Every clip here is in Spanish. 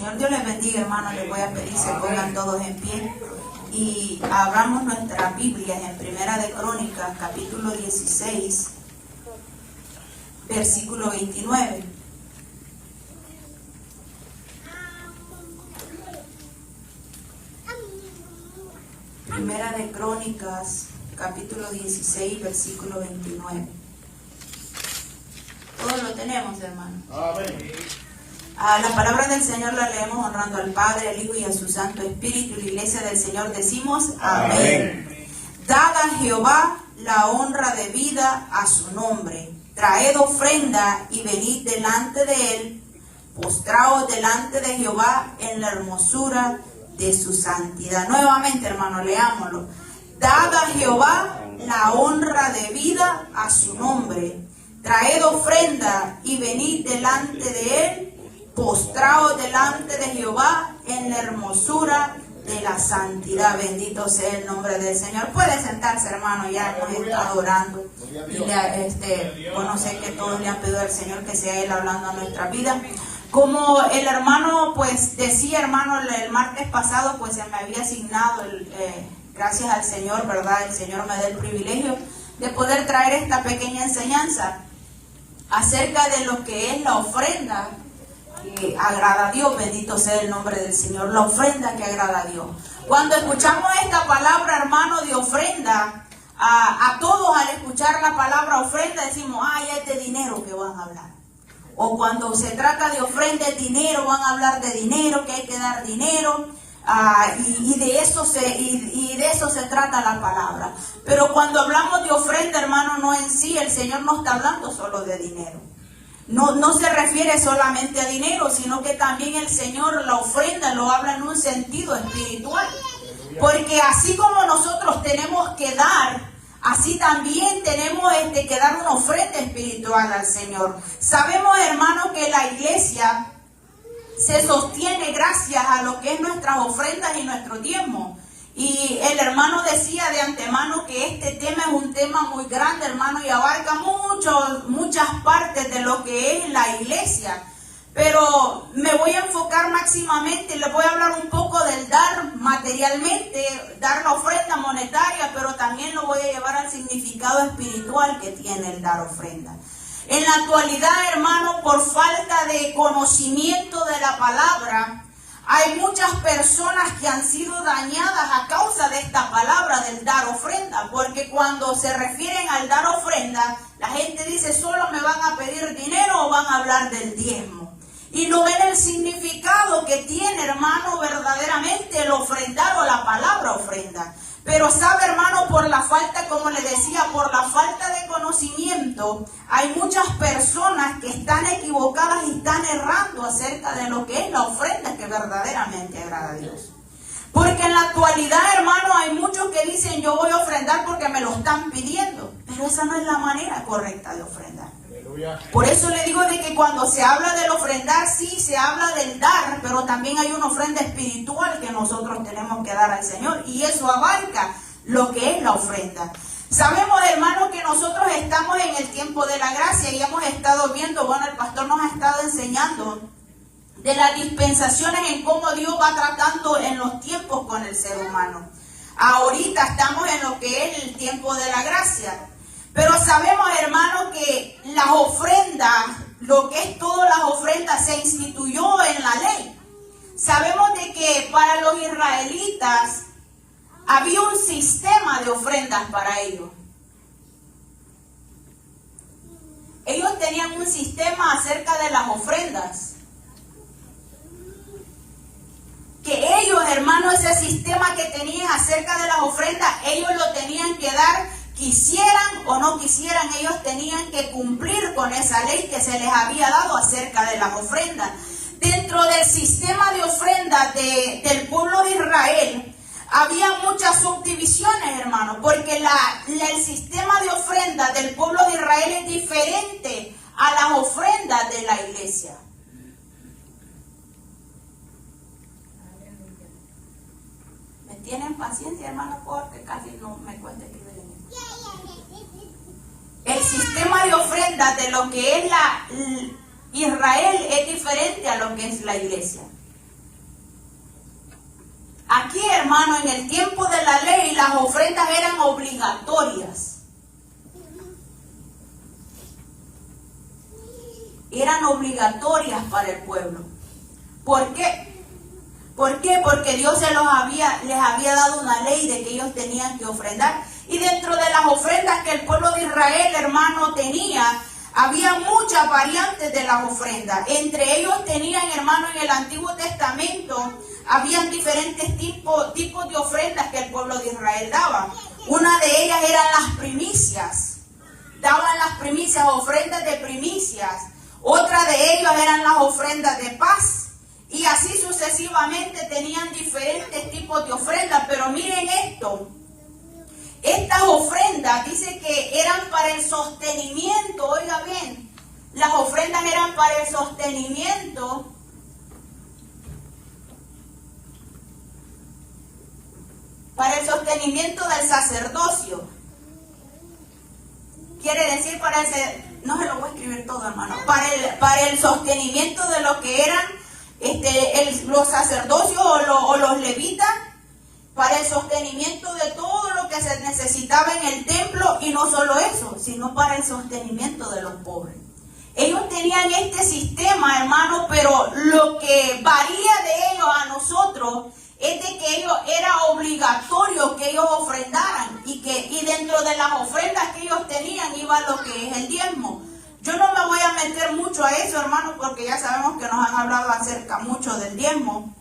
Señor Dios les bendiga, hermanos. Les voy a pedir que se pongan todos en pie y abramos nuestras Biblias en Primera de Crónicas, capítulo 16, versículo 29. Primera de Crónicas, capítulo 16, versículo 29. Todos lo tenemos, hermano. Amén. La palabra del Señor la leemos honrando al Padre, al Hijo y a su Santo Espíritu. La iglesia del Señor decimos amén. Dad a Jehová la honra de vida a su nombre. Traed ofrenda y venid delante de él. Postraos delante de Jehová en la hermosura de su santidad. Nuevamente, hermano, leámoslo. Dad a Jehová la honra de vida a su nombre. Traed ofrenda y venid delante de él. Postraos delante de Jehová en la hermosura de la santidad. Bendito sea el nombre del Señor. Puede sentarse, hermano, ya hemos estado orando. Y bueno, sé que todos le han pedido al Señor que sea Él hablando a nuestra vida. Como el hermano, pues decía, hermano, el martes pasado, pues se me había asignado, gracias al Señor, ¿verdad? El Señor me da el privilegio de poder traer esta pequeña enseñanza acerca de lo que es la ofrenda que agrada a Dios. Bendito sea el nombre del Señor. La ofrenda que agrada a Dios. Cuando escuchamos esta palabra, hermano, de ofrenda, a todos al escuchar la palabra ofrenda decimos, ya es de dinero que van a hablar. O cuando se trata de ofrenda de dinero, van a hablar de dinero, que hay que dar dinero. Y de eso se trata la palabra. Pero cuando hablamos de ofrenda, hermano, no en sí, el Señor no está hablando solo de dinero. No se refiere solamente a dinero, sino que también el Señor la ofrenda lo habla en un sentido espiritual. Porque así como nosotros tenemos que dar, así también tenemos que dar una ofrenda espiritual al Señor. Sabemos, hermano, que la iglesia se sostiene gracias a lo que es nuestras ofrendas y nuestro diezmo. Y el hermano decía de antemano que este tema es un tema muy grande, hermano, y abarca muchas partes de lo que es la iglesia. Pero me voy a enfocar máximamente, les voy a hablar un poco del dar materialmente, dar la ofrenda monetaria, pero también lo voy a llevar al significado espiritual que tiene el dar ofrenda. En la actualidad, hermano, por falta de conocimiento de la palabra, hay muchas personas que han sido dañadas a causa de esta palabra del dar ofrenda, porque cuando se refieren al dar ofrenda, la gente dice, solo me van a pedir dinero o van a hablar del diezmo. Y no ven el significado que tiene, hermano, verdaderamente el ofrendar o la palabra ofrenda. Pero sabe, hermano, por la falta, como le decía, por la falta de conocimiento, hay muchas personas que están equivocadas y están errando acerca de lo que es la ofrenda que verdaderamente agrada a Dios. Porque en la actualidad, hermano, hay muchos que dicen, yo voy a ofrendar porque me lo están pidiendo. Pero esa no es la manera correcta de ofrendar. Por eso le digo de que cuando se habla del ofrendar, sí, se habla del dar, pero también hay una ofrenda espiritual que nosotros tenemos que dar al Señor, y eso abarca lo que es la ofrenda. Sabemos, hermanos, que nosotros estamos en el tiempo de la gracia y hemos estado viendo, bueno, el pastor nos ha estado enseñando de las dispensaciones en cómo Dios va tratando en los tiempos con el ser humano. Ahorita estamos en lo que es el tiempo de la gracia. Pero sabemos, hermano, que las ofrendas, lo que es todas las ofrendas, se instituyó en la ley. Sabemos de que para los israelitas había un sistema de ofrendas para ellos. Ellos tenían un sistema acerca de las ofrendas. Que ellos, hermano, ese sistema que tenían acerca de las ofrendas, ellos lo tenían que dar. Quisieran o no quisieran, ellos tenían que cumplir con esa ley que se les había dado acerca de las ofrendas. Dentro del sistema de ofrendas del pueblo de Israel, había muchas subdivisiones, hermano, porque el sistema de ofrendas del pueblo de Israel es diferente a las ofrendas de la iglesia. ¿Me tienen paciencia, hermano? Porque casi no me cuesta escribir. El sistema de ofrendas de lo que es Israel es diferente a lo que es la iglesia. Aquí, hermano, en el tiempo de la ley, las ofrendas eran obligatorias. Eran obligatorias para el pueblo. ¿Por qué? ¿Por qué? Porque Dios les había dado una ley de que ellos tenían que ofrendar. Y dentro de las ofrendas que el pueblo de Israel, hermano, tenía, había muchas variantes de las ofrendas. Entre ellos tenían, hermano, en el Antiguo Testamento, habían diferentes tipos de ofrendas que el pueblo de Israel daba. Una de ellas eran las primicias. Daban las primicias, ofrendas de primicias. Otra de ellas eran las ofrendas de paz. Y así sucesivamente tenían diferentes tipos de ofrendas. Pero miren esto. Estas ofrendas dice que eran para el sostenimiento. Oiga bien, las ofrendas eran para el sostenimiento del sacerdocio. Quiere decir no se lo voy a escribir todo, hermano, para el sostenimiento de lo que eran los sacerdocios o los levitas, para el sostenimiento de todo lo que se necesitaba en el templo, y no solo eso, sino para el sostenimiento de los pobres. Ellos tenían este sistema, hermano, pero lo que varía de ellos a nosotros es de que era obligatorio que ellos ofrendaran, y dentro de las ofrendas que ellos tenían iba lo que es el diezmo. Yo no me voy a meter mucho a eso, hermano, porque ya sabemos que nos han hablado acerca mucho del diezmo.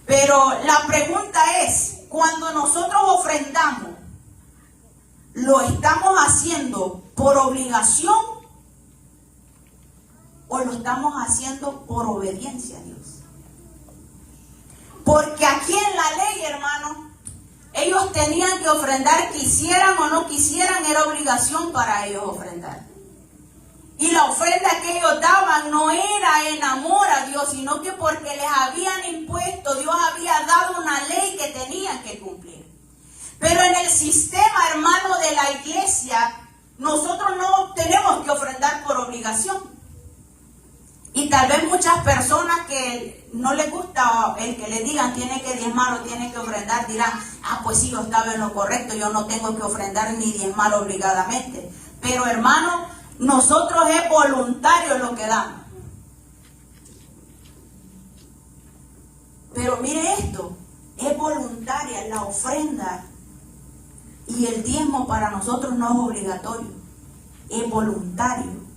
Pero la pregunta es, cuando nosotros ofrendamos, ¿lo estamos haciendo por obligación o lo estamos haciendo por obediencia a Dios? Porque aquí en la ley, hermano, ellos tenían que ofrendar, quisieran o no quisieran, era obligación para ellos ofrendar. Y la ofrenda que ellos daban no era en amor a Dios, sino que porque les habían impuesto, Dios había dado una ley que tenían que cumplir. Pero en el sistema, hermano, de la iglesia, nosotros no tenemos que ofrendar por obligación. Y tal vez muchas personas que no les gusta el que les digan tiene que diezmar o tiene que ofrendar, dirán, pues sí, yo estaba en lo correcto, yo no tengo que ofrendar ni diezmar obligadamente. Pero, hermano, nosotros es voluntario lo que damos. Pero mire esto, es voluntaria la ofrenda, y el diezmo para nosotros no es obligatorio, es voluntario.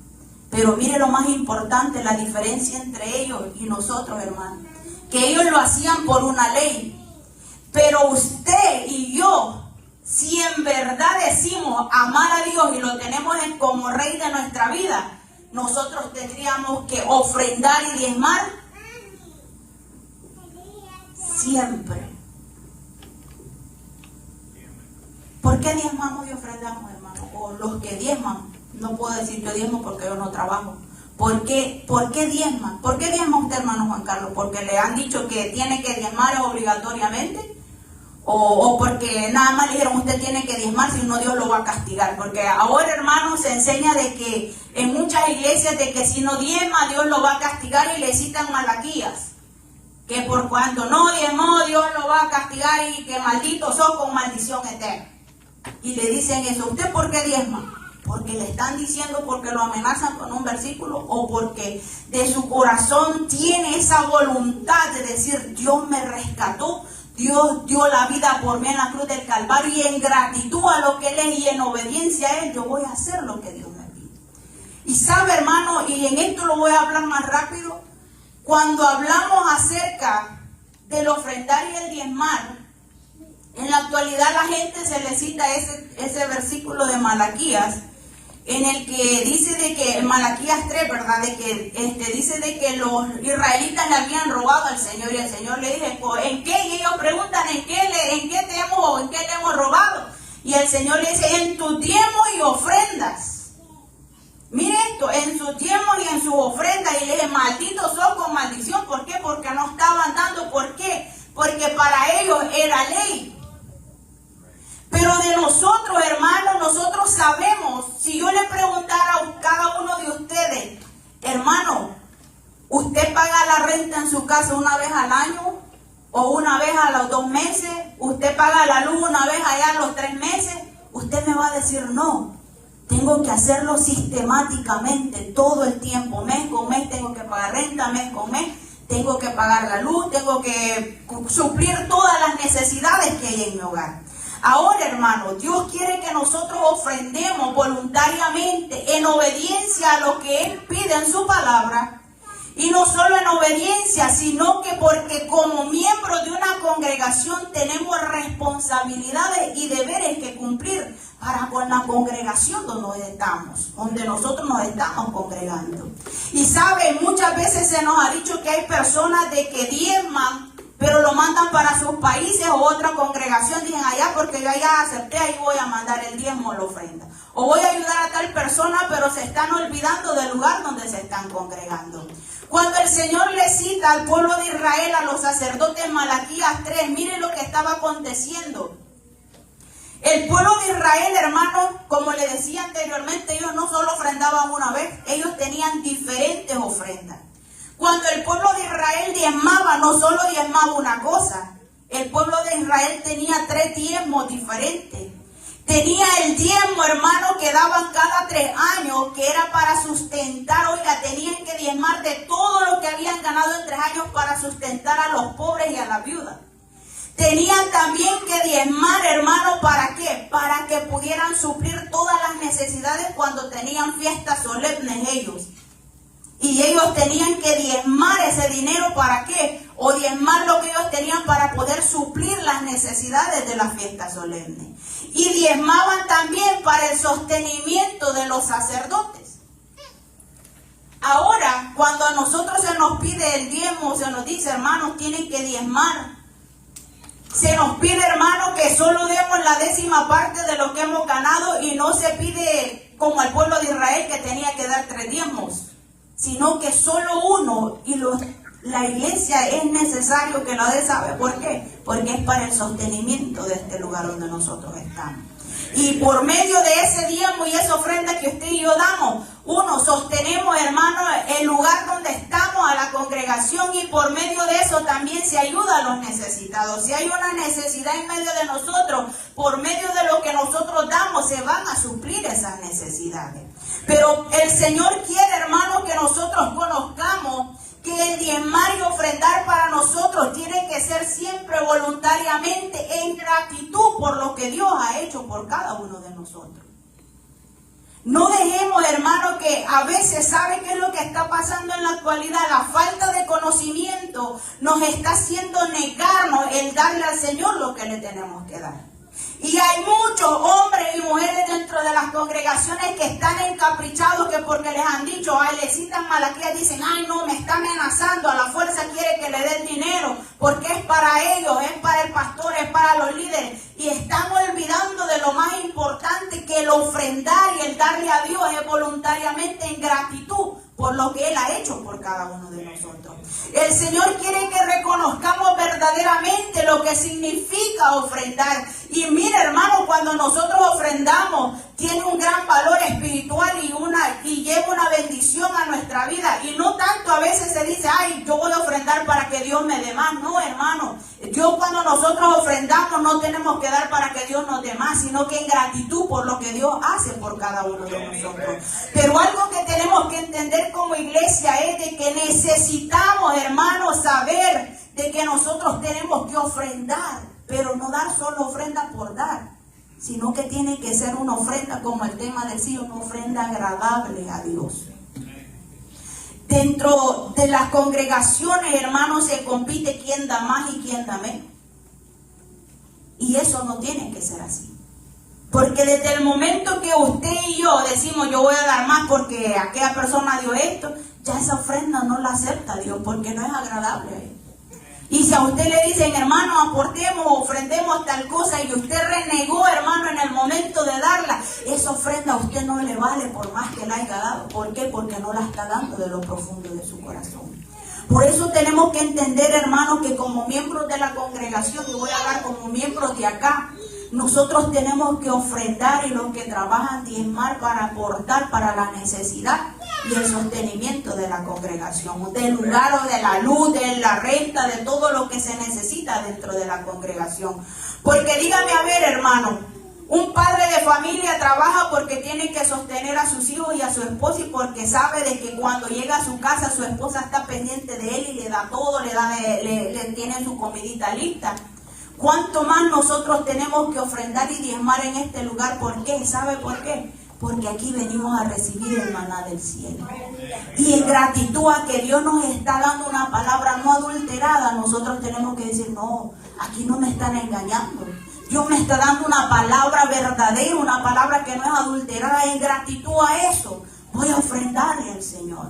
Pero mire lo más importante, la diferencia entre ellos y nosotros, hermanos, que ellos lo hacían por una ley, pero usted y yo, si en verdad decimos amar a Dios y lo tenemos como rey de nuestra vida, nosotros tendríamos que ofrendar y diezmar siempre. ¿Por qué diezmamos y ofrendamos, hermano? O los que diezman, no puedo decir yo diezmo porque yo no trabajo. ¿Por qué diezman? ¿Por qué diezma usted, hermano Juan Carlos? ¿Porque le han dicho que tiene que diezmar obligatoriamente? O porque nada más le dijeron usted tiene que diezmar, si no Dios lo va a castigar? Porque ahora, hermano, se enseña de que en muchas iglesias de que si no diezma Dios lo va a castigar, y le citan Malaquías, que por cuanto no diezmó Dios lo va a castigar y que maldito sos con maldición eterna. Y le dicen eso. ¿Usted por qué diezma? Porque le están diciendo, porque lo amenazan con un versículo, o porque de su corazón tiene esa voluntad de decir Dios me rescató, Dios dio la vida por mí en la cruz del Calvario, y en gratitud a lo que Él es y en obediencia a Él, yo voy a hacer lo que Dios me pide. Y sabe, hermano, y en esto lo voy a hablar más rápido, cuando hablamos acerca del ofrendar y el diezmar, en la actualidad la gente se le cita ese versículo de Malaquías, en el que dice de que, Malaquías 3, ¿verdad? De que dice de que los israelitas le habían robado al Señor, y el Señor le dice, pues, ¿en qué? Y ellos preguntan, ¿en qué le hemos robado? Y el Señor le dice, en tu diezmo y ofrendas. Mire esto, en sus diezmos y en sus ofrendas. Y le dice, malditos son con maldición. ¿Por qué? Porque no estaban dando. ¿Por qué? Porque para ellos era ley. Pero de nosotros, hermanos, nosotros sabemos, si yo le preguntara a cada uno de ustedes, hermano, ¿usted paga la renta en su casa una vez al año o una vez a los 2 meses, usted paga la luz una vez allá a los 3 meses, usted me va a decir no. Tengo que hacerlo sistemáticamente, todo el tiempo, mes con mes, tengo que pagar renta, mes con mes, tengo que pagar la luz, tengo que suplir todas las necesidades que hay en mi hogar. Ahora, hermano, Dios quiere que nosotros ofrendemos voluntariamente en obediencia a lo que Él pide en su palabra. Y no solo en obediencia, sino que porque como miembros de una congregación tenemos responsabilidades y deberes que cumplir para con la congregación donde nosotros nos estamos congregando. Y saben, muchas veces se nos ha dicho que hay personas de que diezman, pero lo mandan para sus países o otra congregación, dicen allá porque yo ya acepté, ahí voy a mandar el diezmo o la ofrenda. O voy a ayudar a tal persona, pero se están olvidando del lugar donde se están congregando. Cuando el Señor le cita al pueblo de Israel, a los sacerdotes, Malaquías 3, miren lo que estaba aconteciendo. El pueblo de Israel, hermano, como le decía anteriormente, ellos no solo ofrendaban una vez, ellos tenían diferentes ofrendas. Cuando el pueblo de Israel diezmaba, no solo diezmaba una cosa, el pueblo de Israel tenía 3 diezmos diferentes. Tenía el diezmo, hermano, que daban cada 3 años, que era para sustentar, oiga, tenían que diezmar de todo lo que habían ganado en 3 años para sustentar a los pobres y a las viudas. Tenían también que diezmar, hermano, ¿para qué? Para que pudieran suplir todas las necesidades cuando tenían fiestas solemnes ellos. Y ellos tenían que diezmar ese dinero, ¿para qué? O diezmar lo que ellos tenían para poder suplir las necesidades de las fiestas solemnes. Y diezmaban también para el sostenimiento de los sacerdotes. Ahora, cuando a nosotros se nos pide el diezmo, se nos dice, hermanos, tienen que diezmar. Se nos pide, hermano, que solo demos la 10ª parte de lo que hemos ganado y no se pide como al pueblo de Israel que tenía que dar 3 diezmos, sino que solo uno, y la iglesia es necesario que lo dé. ¿Sabe por qué? Porque es para el sostenimiento de este lugar donde nosotros estamos. Y por medio de ese diezmo y esa ofrenda que usted y yo damos, sostenemos, hermano, el lugar donde estamos, a la congregación, y por medio de eso también se ayuda a los necesitados. Si hay una necesidad en medio de nosotros, por medio de lo que nosotros damos, se van a suplir esas necesidades. Pero el Señor quiere, hermano, que nosotros conozcamos que el diezmar y ofrendar para nosotros tiene que ser siempre voluntariamente, en gratitud por lo que Dios ha hecho por cada uno de nosotros. No dejemos, hermano, que a veces, ¿sabe qué es lo que está pasando en la actualidad? La falta de conocimiento nos está haciendo negarnos el darle al Señor lo que le tenemos que dar. Y hay muchos hombres y mujeres dentro de las congregaciones que están encaprichados, que porque les han dicho, ay, le citan Malaquías, dicen, ay, no, me está amenazando, a la fuerza quiere que le dé el dinero, porque es para ellos, es para el pastor, es para los líderes. Y están olvidando de lo más importante, que el ofrendar y el darle a Dios es voluntariamente en gratitud por lo que Él ha hecho por cada uno de nosotros. El Señor quiere que reconozcamos verdaderamente lo que significa ofrendar. Y mire, hermano, cuando nosotros ofrendamos, tiene un gran valor espiritual y lleva una bendición a nuestra vida. Y no tanto a veces se dice, ay, yo voy a ofrendar para que Dios me dé más. No, hermano, Dios, cuando nosotros ofrendamos, no tenemos que dar para que Dios nos dé más, sino que en gratitud por lo que Dios hace por cada uno de nosotros. Pero algo que tenemos que entender como iglesia es de que necesitamos, hermanos, saber de que nosotros tenemos que ofrendar, pero no dar solo ofrenda por dar, sino que tiene que ser una ofrenda, como el tema decía, una ofrenda agradable a Dios. Dentro de las congregaciones, hermanos, se compite quién da más y quién da menos. Y eso no tiene que ser así. Porque desde el momento que usted y yo decimos, yo voy a dar más porque aquella persona dio esto, ya esa ofrenda no la acepta Dios, porque no es agradable a Él. Y si a usted le dicen, hermano, aportemos, ofrendemos tal cosa, y usted renegó, hermano, en el momento de darla, esa ofrenda a usted no le vale por más que la haya dado. ¿Por qué? Porque no la está dando de lo profundo de su corazón. Por eso tenemos que entender, hermano, que como miembros de la congregación, y voy a hablar como miembros de acá, nosotros tenemos que ofrendar, y los que trabajan diezmar para aportar para la necesidad y el sostenimiento de la congregación, del lugar o de la luz, de la renta, de todo lo que se necesita necesita dentro de la congregación. Porque dígame a ver, hermano, un padre de familia trabaja porque tiene que sostener a sus hijos y a su esposa, y porque sabe de que cuando llega a su casa su esposa está pendiente de él y le da todo, le tiene su comidita lista. ¿Cuánto más nosotros tenemos que ofrendar y diezmar en este lugar? ¿Por qué? ¿Sabe por qué? Porque aquí venimos a recibir el maná del cielo. Y en gratitud a que Dios nos está dando una palabra no adulterada, nosotros tenemos que decir, no, aquí no me están engañando. Dios me está dando una palabra verdadera, una palabra que no es adulterada. En gratitud a eso voy a ofrendarle al Señor.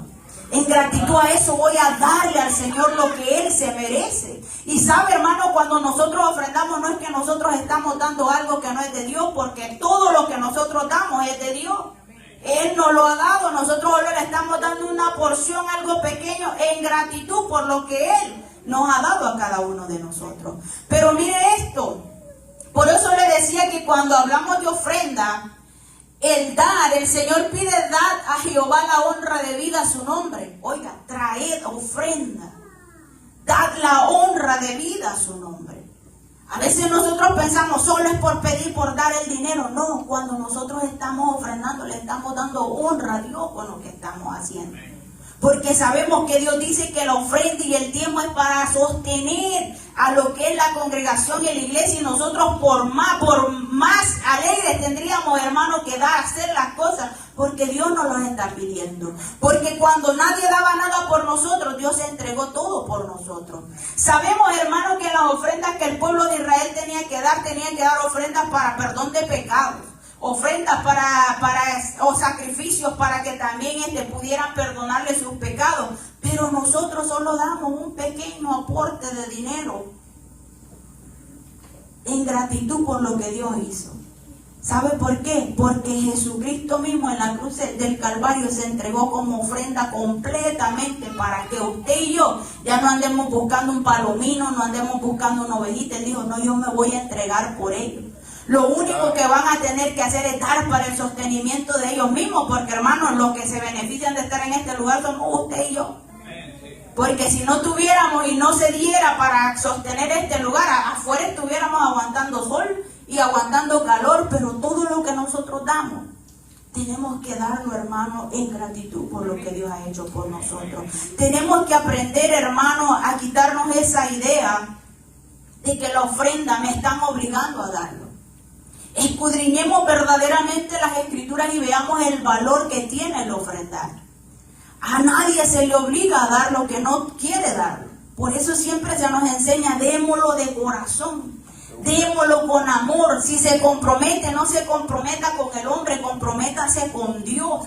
En gratitud a eso voy a darle al Señor lo que Él se merece. Y sabe, hermano, cuando nosotros ofrendamos, no es que nosotros estamos dando algo que no es de Dios, porque todo lo que nosotros damos es de Dios. Él nos lo ha dado, nosotros le estamos dando una porción, algo pequeño, en gratitud por lo que Él nos ha dado a cada uno de nosotros. Pero mire esto, por eso le decía que cuando hablamos de ofrenda, el dar, el Señor pide dar a Jehová la honra debida a su nombre. Oiga, traed ofrenda, dad la honra debida a su nombre. A veces nosotros pensamos solo es por pedir, por dar el dinero. No, cuando nosotros estamos ofrendando, le estamos dando honra a Dios con lo que estamos haciendo. Porque sabemos que Dios dice que la ofrenda y el diezmo es para sostener a lo que es la congregación y la iglesia. Y nosotros por más alegres tendríamos, hermanos, que dar, hacer las cosas. Porque Dios nos los está pidiendo. Porque cuando nadie daba nada por nosotros, Dios se entregó todo por nosotros. Sabemos, hermanos, que las ofrendas que el pueblo de Israel tenía que dar ofrendas para perdón de pecados. Ofrendas o sacrificios para que también pudieran perdonarle sus pecados. Pero nosotros solo damos un pequeño aporte de dinero en gratitud por lo que Dios hizo. ¿Sabe por qué? Porque Jesucristo mismo en la cruz del Calvario se entregó como ofrenda completamente para que usted y yo ya no andemos buscando un palomino, no andemos buscando una ovejita. Él dijo, no, yo me voy a entregar por ellos. Lo único que van a tener que hacer es dar para el sostenimiento de ellos mismos, porque hermanos, los que se benefician de estar en este lugar somos usted y yo. Porque si no tuviéramos y no se diera para sostener este lugar, afuera estuviéramos aguantando sol y aguantando calor, pero todo lo que nosotros damos, tenemos que darlo, hermano, en gratitud por lo que Dios ha hecho por nosotros. Tenemos que aprender, hermano, a quitarnos esa idea de que la ofrenda me están obligando a darlo. Escudriñemos verdaderamente las escrituras y veamos el valor que tiene el ofrendar. A nadie se le obliga a dar lo que no quiere dar. Por eso siempre se nos enseña, démoslo de corazón, démoslo con amor. Si se compromete, no se comprometa con el hombre, comprométase con Dios.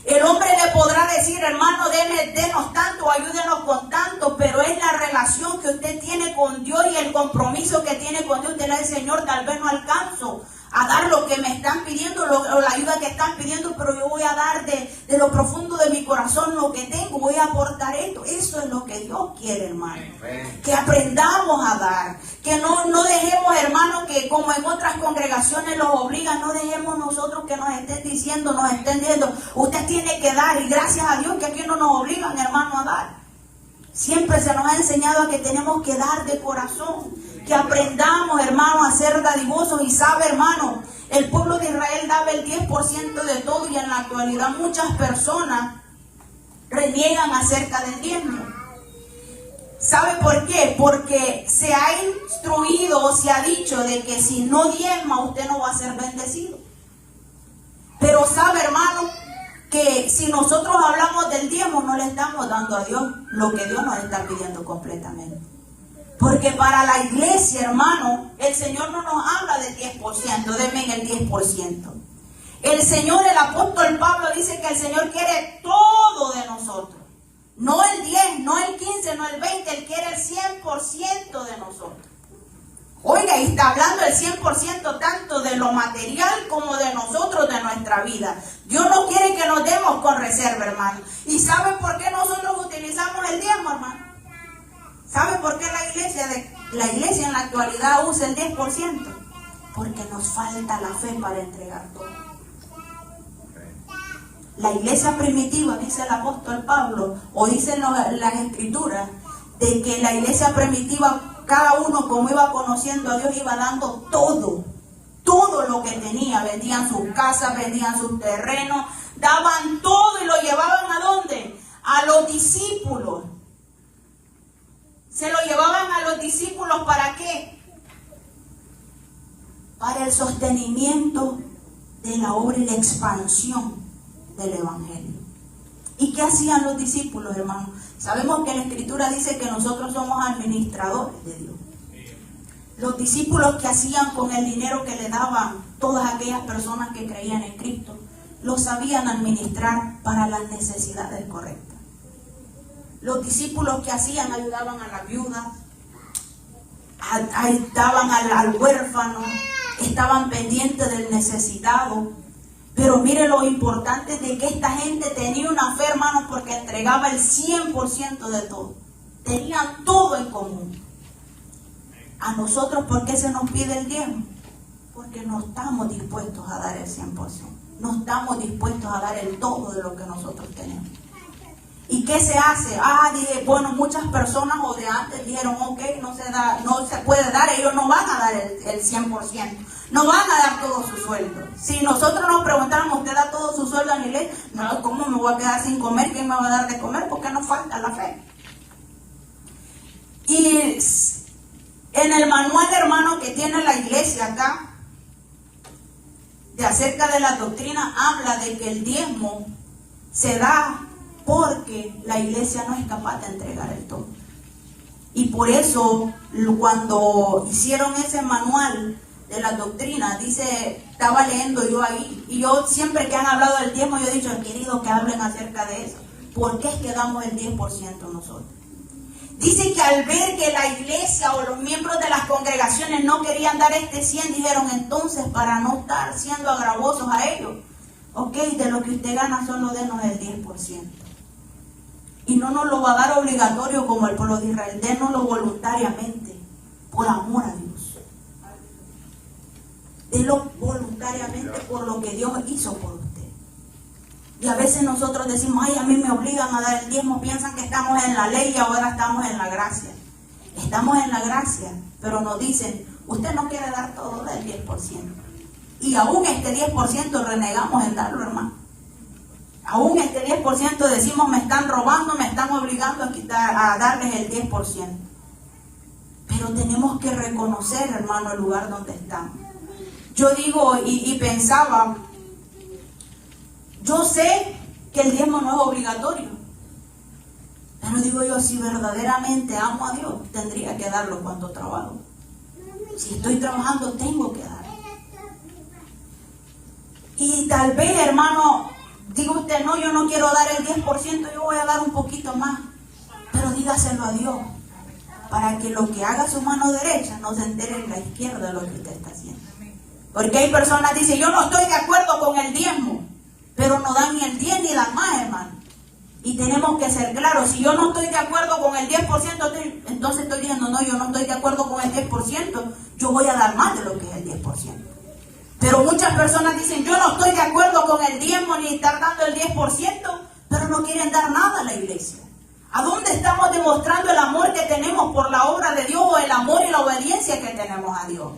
El hombre le podrá decir, hermano, denos tanto, ayúdenos con tanto, pero es la relación que usted tiene con Dios y el compromiso que tiene con Dios. Usted le dice, Señor, tal vez no alcanzo a dar lo que me están pidiendo, o la ayuda que están pidiendo, pero yo voy a dar de lo profundo de mi corazón lo que tengo, voy a aportar esto. Eso es lo que Dios quiere, hermano. Que aprendamos a dar, que no dejemos, hermano, que como en otras congregaciones los obligan, no dejemos nosotros que nos estén diciendo, usted tiene que dar, y gracias a Dios que aquí no nos obligan, hermano, a dar. Siempre se nos ha enseñado a que tenemos que dar de corazón, que aprendamos, hermano, a ser dadivosos. Y sabe, hermano, el pueblo de Israel daba el 10% de todo, y en la actualidad muchas personas reniegan acerca del diezmo. ¿Sabe por qué? Porque se ha instruido o se ha dicho de que si no diezma usted no va a ser bendecido. Pero sabe, hermano, que si nosotros hablamos del diezmo no le estamos dando a Dios lo que Dios nos está pidiendo completamente. Porque para la iglesia, hermano, el Señor no nos habla del 10%, denme el 10%. El Señor, el apóstol Pablo dice que el Señor quiere todo de nosotros. No el 10, no el 15, no el 20, Él quiere el 100% de nosotros. Oiga, y está hablando el 100% tanto de lo material como de nosotros, de nuestra vida. Dios no quiere que nos demos con reserva, hermano. ¿Y saben por qué nosotros utilizamos el diezmo, hermano? ¿Sabe por qué la iglesia en la actualidad usa el 10%? Porque nos falta la fe para entregar todo. La iglesia primitiva, dice el apóstol Pablo, o dicen las escrituras, de que la iglesia primitiva cada uno como iba conociendo a Dios iba dando todo lo que tenía. Vendían sus casas, vendían sus terrenos, daban todo y lo llevaban ¿a dónde? A los discípulos. Se lo llevaban a los discípulos, ¿para qué? Para el sostenimiento de la obra y la expansión del evangelio. ¿Y qué hacían los discípulos, hermanos? Sabemos que la Escritura dice que nosotros somos administradores de Dios. Los discípulos, ¿qué hacían con el dinero que le daban todas aquellas personas que creían en Cristo? Lo sabían administrar para las necesidades correctas. Los discípulos, ¿qué hacían? Ayudaban a la viuda, ayudaban al huérfano, estaban pendientes del necesitado. Pero mire lo importante de que esta gente tenía una fe, hermanos, porque entregaba el 100% de todo. Tenían todo en común. A nosotros, ¿por qué se nos pide el diezmo? Porque no estamos dispuestos a dar el 100%. No estamos dispuestos a dar el todo de lo que nosotros tenemos. ¿Y qué se hace? Bueno, muchas personas o de antes dijeron, ok, no se puede dar, ellos no van a dar el 100%, no van a dar todo su sueldo. Si nosotros nos preguntáramos, ¿usted da todo su sueldo a la iglesia? No, ¿cómo me voy a quedar sin comer? ¿Quién me va a dar de comer? Porque nos falta la fe. Y en el manual, hermano, que tiene la iglesia acá, de acerca de la doctrina, habla de que el diezmo se da porque la iglesia no es capaz de entregar el todo. Y por eso, cuando hicieron ese manual de la doctrina, dice, estaba leyendo yo ahí, y yo siempre que han hablado del diezmo, yo he dicho, querido, que hablen acerca de eso. ¿Por qué es que damos el 10% nosotros? Dice que al ver que la iglesia o los miembros de las congregaciones no querían dar este 100, dijeron, entonces, para no estar siendo agravosos a ellos, ok, de lo que usted gana solo denos el 10%. Y no nos lo va a dar obligatorio como el pueblo de Israel, dénoslo voluntariamente, por amor a Dios. Denlo voluntariamente por lo que Dios hizo por usted. Y a veces nosotros decimos, a mí me obligan a dar el diezmo, piensan que estamos en la ley y ahora estamos en la gracia. Estamos en la gracia, pero nos dicen, usted no quiere dar todo del 10%. Y aún este 10% renegamos en darlo, hermano. Aún este 10% decimos, me están robando, me están obligando a darles el 10%. Pero tenemos que reconocer, hermano, el lugar donde estamos. Yo digo y pensaba, yo sé que el diezmo no es obligatorio. Pero digo yo, si verdaderamente amo a Dios, tendría que darlo cuando trabajo. Si estoy trabajando, tengo que dar. Y tal vez, hermano, diga usted, no, yo no quiero dar el 10%, yo voy a dar un poquito más. Pero dígaselo a Dios, para que lo que haga su mano derecha no se entere en la izquierda de lo que usted está haciendo. Porque hay personas que dicen, yo no estoy de acuerdo con el diezmo, pero no dan ni el 10 ni dan más, hermano. Y tenemos que ser claros, si yo no estoy de acuerdo con el 10%, entonces estoy diciendo, no, yo no estoy de acuerdo con el 10%, yo voy a dar más de lo que es el 10%. Pero muchas personas dicen, yo no estoy de acuerdo con el diezmo ni estar dando el 10%, pero no quieren dar nada a la iglesia. ¿A dónde estamos demostrando el amor que tenemos por la obra de Dios o el amor y la obediencia que tenemos a Dios?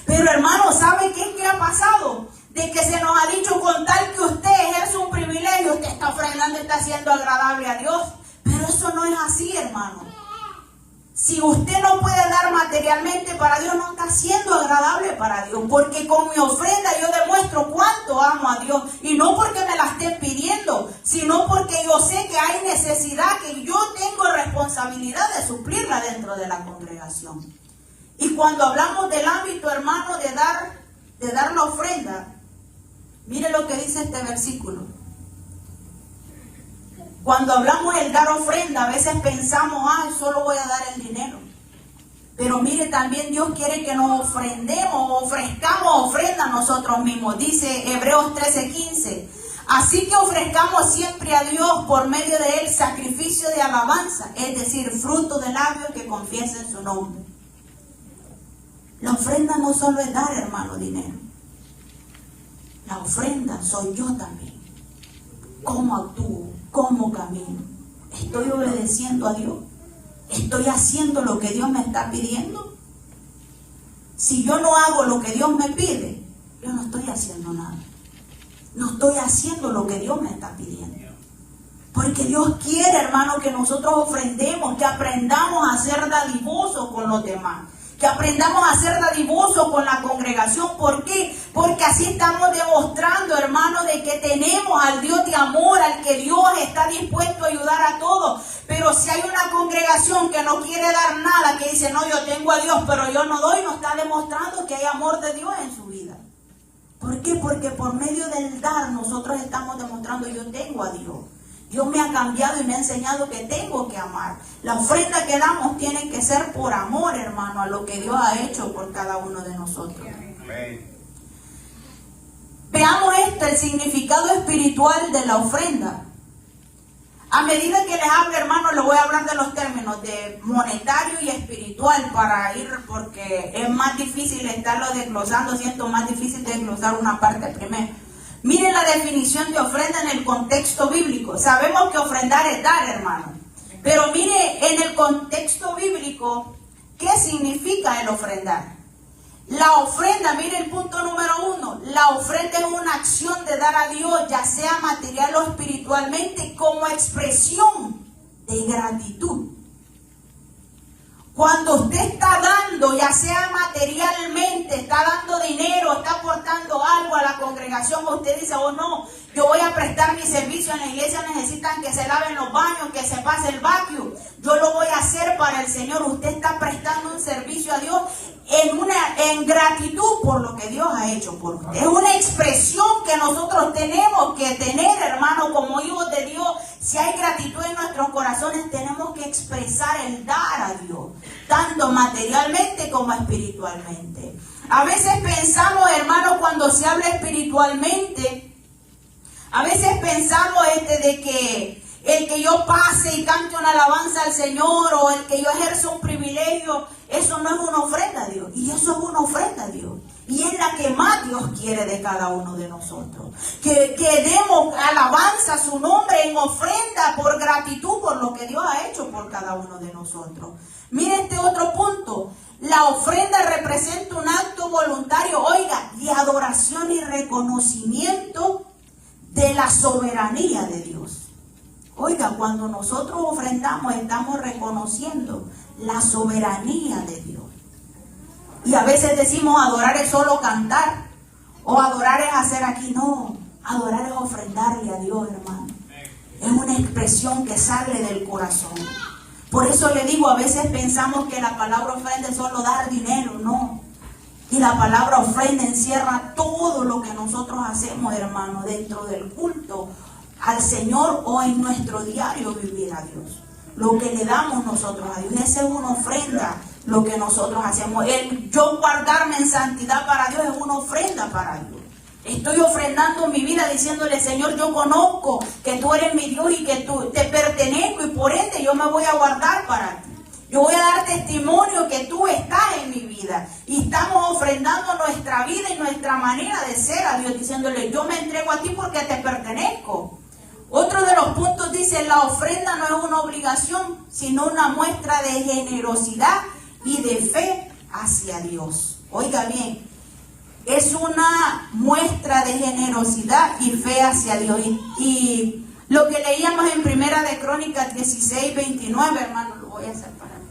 Pero hermano, ¿sabe qué ha pasado? De que se nos ha dicho, con tal que usted ejerce un privilegio, usted está ofrendando, está siendo agradable a Dios. Pero eso no es así, hermano. Si usted no puede dar materialmente para Dios, no está siendo agradable para Dios. Porque con mi ofrenda yo demuestro cuánto amo a Dios. Y no porque me la estén pidiendo, sino porque yo sé que hay necesidad, que yo tengo responsabilidad de suplirla dentro de la congregación. Y cuando hablamos del ámbito, hermano, de dar la ofrenda, mire lo que dice este versículo. Cuando hablamos del dar ofrenda, a veces pensamos, solo voy a dar el dinero. Pero mire, también Dios quiere que nos ofrezcamos ofrenda a nosotros mismos. Dice Hebreos 13:15. Así que ofrezcamos siempre a Dios por medio de Él sacrificio de alabanza, es decir, fruto de labios que confiesen su nombre. La ofrenda no solo es dar, hermano, dinero. La ofrenda soy yo también. ¿Cómo actúo? ¿Cómo camino? ¿Estoy obedeciendo a Dios? ¿Estoy haciendo lo que Dios me está pidiendo? Si yo no hago lo que Dios me pide, yo no estoy haciendo nada. No estoy haciendo lo que Dios me está pidiendo. Porque Dios quiere, hermano, que nosotros ofrendemos, que aprendamos a ser dadivosos con los demás. Que aprendamos a ser dadivosos con la congregación. ¿Por qué? Porque así estamos demostrando, hermano, de que tenemos al Dios de amor, al que Dios está dispuesto a ayudar a todos. Pero si hay una congregación que no quiere dar nada, que dice, no, yo tengo a Dios, pero yo no doy, no está demostrando que hay amor de Dios en su vida. ¿Por qué? Porque por medio del dar nosotros estamos demostrando, yo tengo a Dios. Dios me ha cambiado y me ha enseñado que tengo que amar. La ofrenda que damos tiene que ser por amor, hermano, a lo que Dios ha hecho por cada uno de nosotros. Amén. Veamos el significado espiritual de la ofrenda. A medida que les hable, hermano, les voy a hablar de los términos de monetario y espiritual para ir, porque es más difícil estarlo desglosando, siento más difícil desglosar una parte primero. Miren la definición de ofrenda en el contexto bíblico. Sabemos que ofrendar es dar, hermano. Pero mire en el contexto bíblico, ¿qué significa el ofrendar? La ofrenda, mire el punto número 1. La ofrenda es una acción de dar a Dios, ya sea material o espiritualmente, como expresión de gratitud. Cuando usted está dando, ya sea materialmente, está dando dinero, está aportando algo a la congregación, usted dice, oh no, yo voy a prestar mi servicio en la iglesia, necesitan que se laven los baños, que se pase el vacuum, yo lo voy a hacer para el Señor. Usted está prestando un servicio a Dios en gratitud por lo que Dios ha hecho por usted. Es una expresión que nosotros tenemos que tener, hermano, como hijos de Dios. Si hay gratitud en nuestros corazones, tenemos que expresar el dar a Dios, tanto materialmente como espiritualmente. A veces pensamos, hermano, cuando se habla espiritualmente, a veces pensamos de que el que yo pase y cante una alabanza al Señor, o el que yo ejerza un privilegio, eso no es una ofrenda a Dios. Y eso es una ofrenda a Dios. Y es la que más Dios quiere de cada uno de nosotros. Que demos alabanza a su nombre en ofrenda por gratitud por lo que Dios ha hecho por cada uno de nosotros. Mire este otro punto. La ofrenda representa un acto voluntario, oiga, de adoración y reconocimiento de la soberanía de Dios. Oiga, cuando nosotros ofrendamos, estamos reconociendo la soberanía de Dios. Y a veces decimos, adorar es solo cantar, o adorar es hacer aquí. No, adorar es ofrendarle a Dios, hermano. Es una expresión que sale del corazón. Por eso le digo, a veces pensamos que la palabra ofrenda es solo dar dinero. No. Y la palabra ofrenda encierra todo lo que nosotros hacemos, hermano, dentro del culto al Señor o en nuestro diario vivir a Dios. Lo que le damos nosotros a Dios, esa es una ofrenda, lo que nosotros hacemos. El yo guardarme en santidad para Dios es una ofrenda para Dios. Estoy ofrendando mi vida diciéndole, Señor, yo conozco que tú eres mi Dios y que tú te pertenezco, y por ende yo me voy a guardar para ti. Yo voy a dar testimonio que tú estás en mi vida. Y estamos ofrendando nuestra vida y nuestra manera de ser a Dios, diciéndole, yo me entrego a ti porque te pertenezco. Otro de los puntos dice, la ofrenda no es una obligación, sino una muestra de generosidad y de fe hacia Dios. Oiga bien, es una muestra de generosidad y fe hacia Dios. Y lo que leíamos en Primera de Crónicas 16, 29, hermano, lo voy a hacer para mí.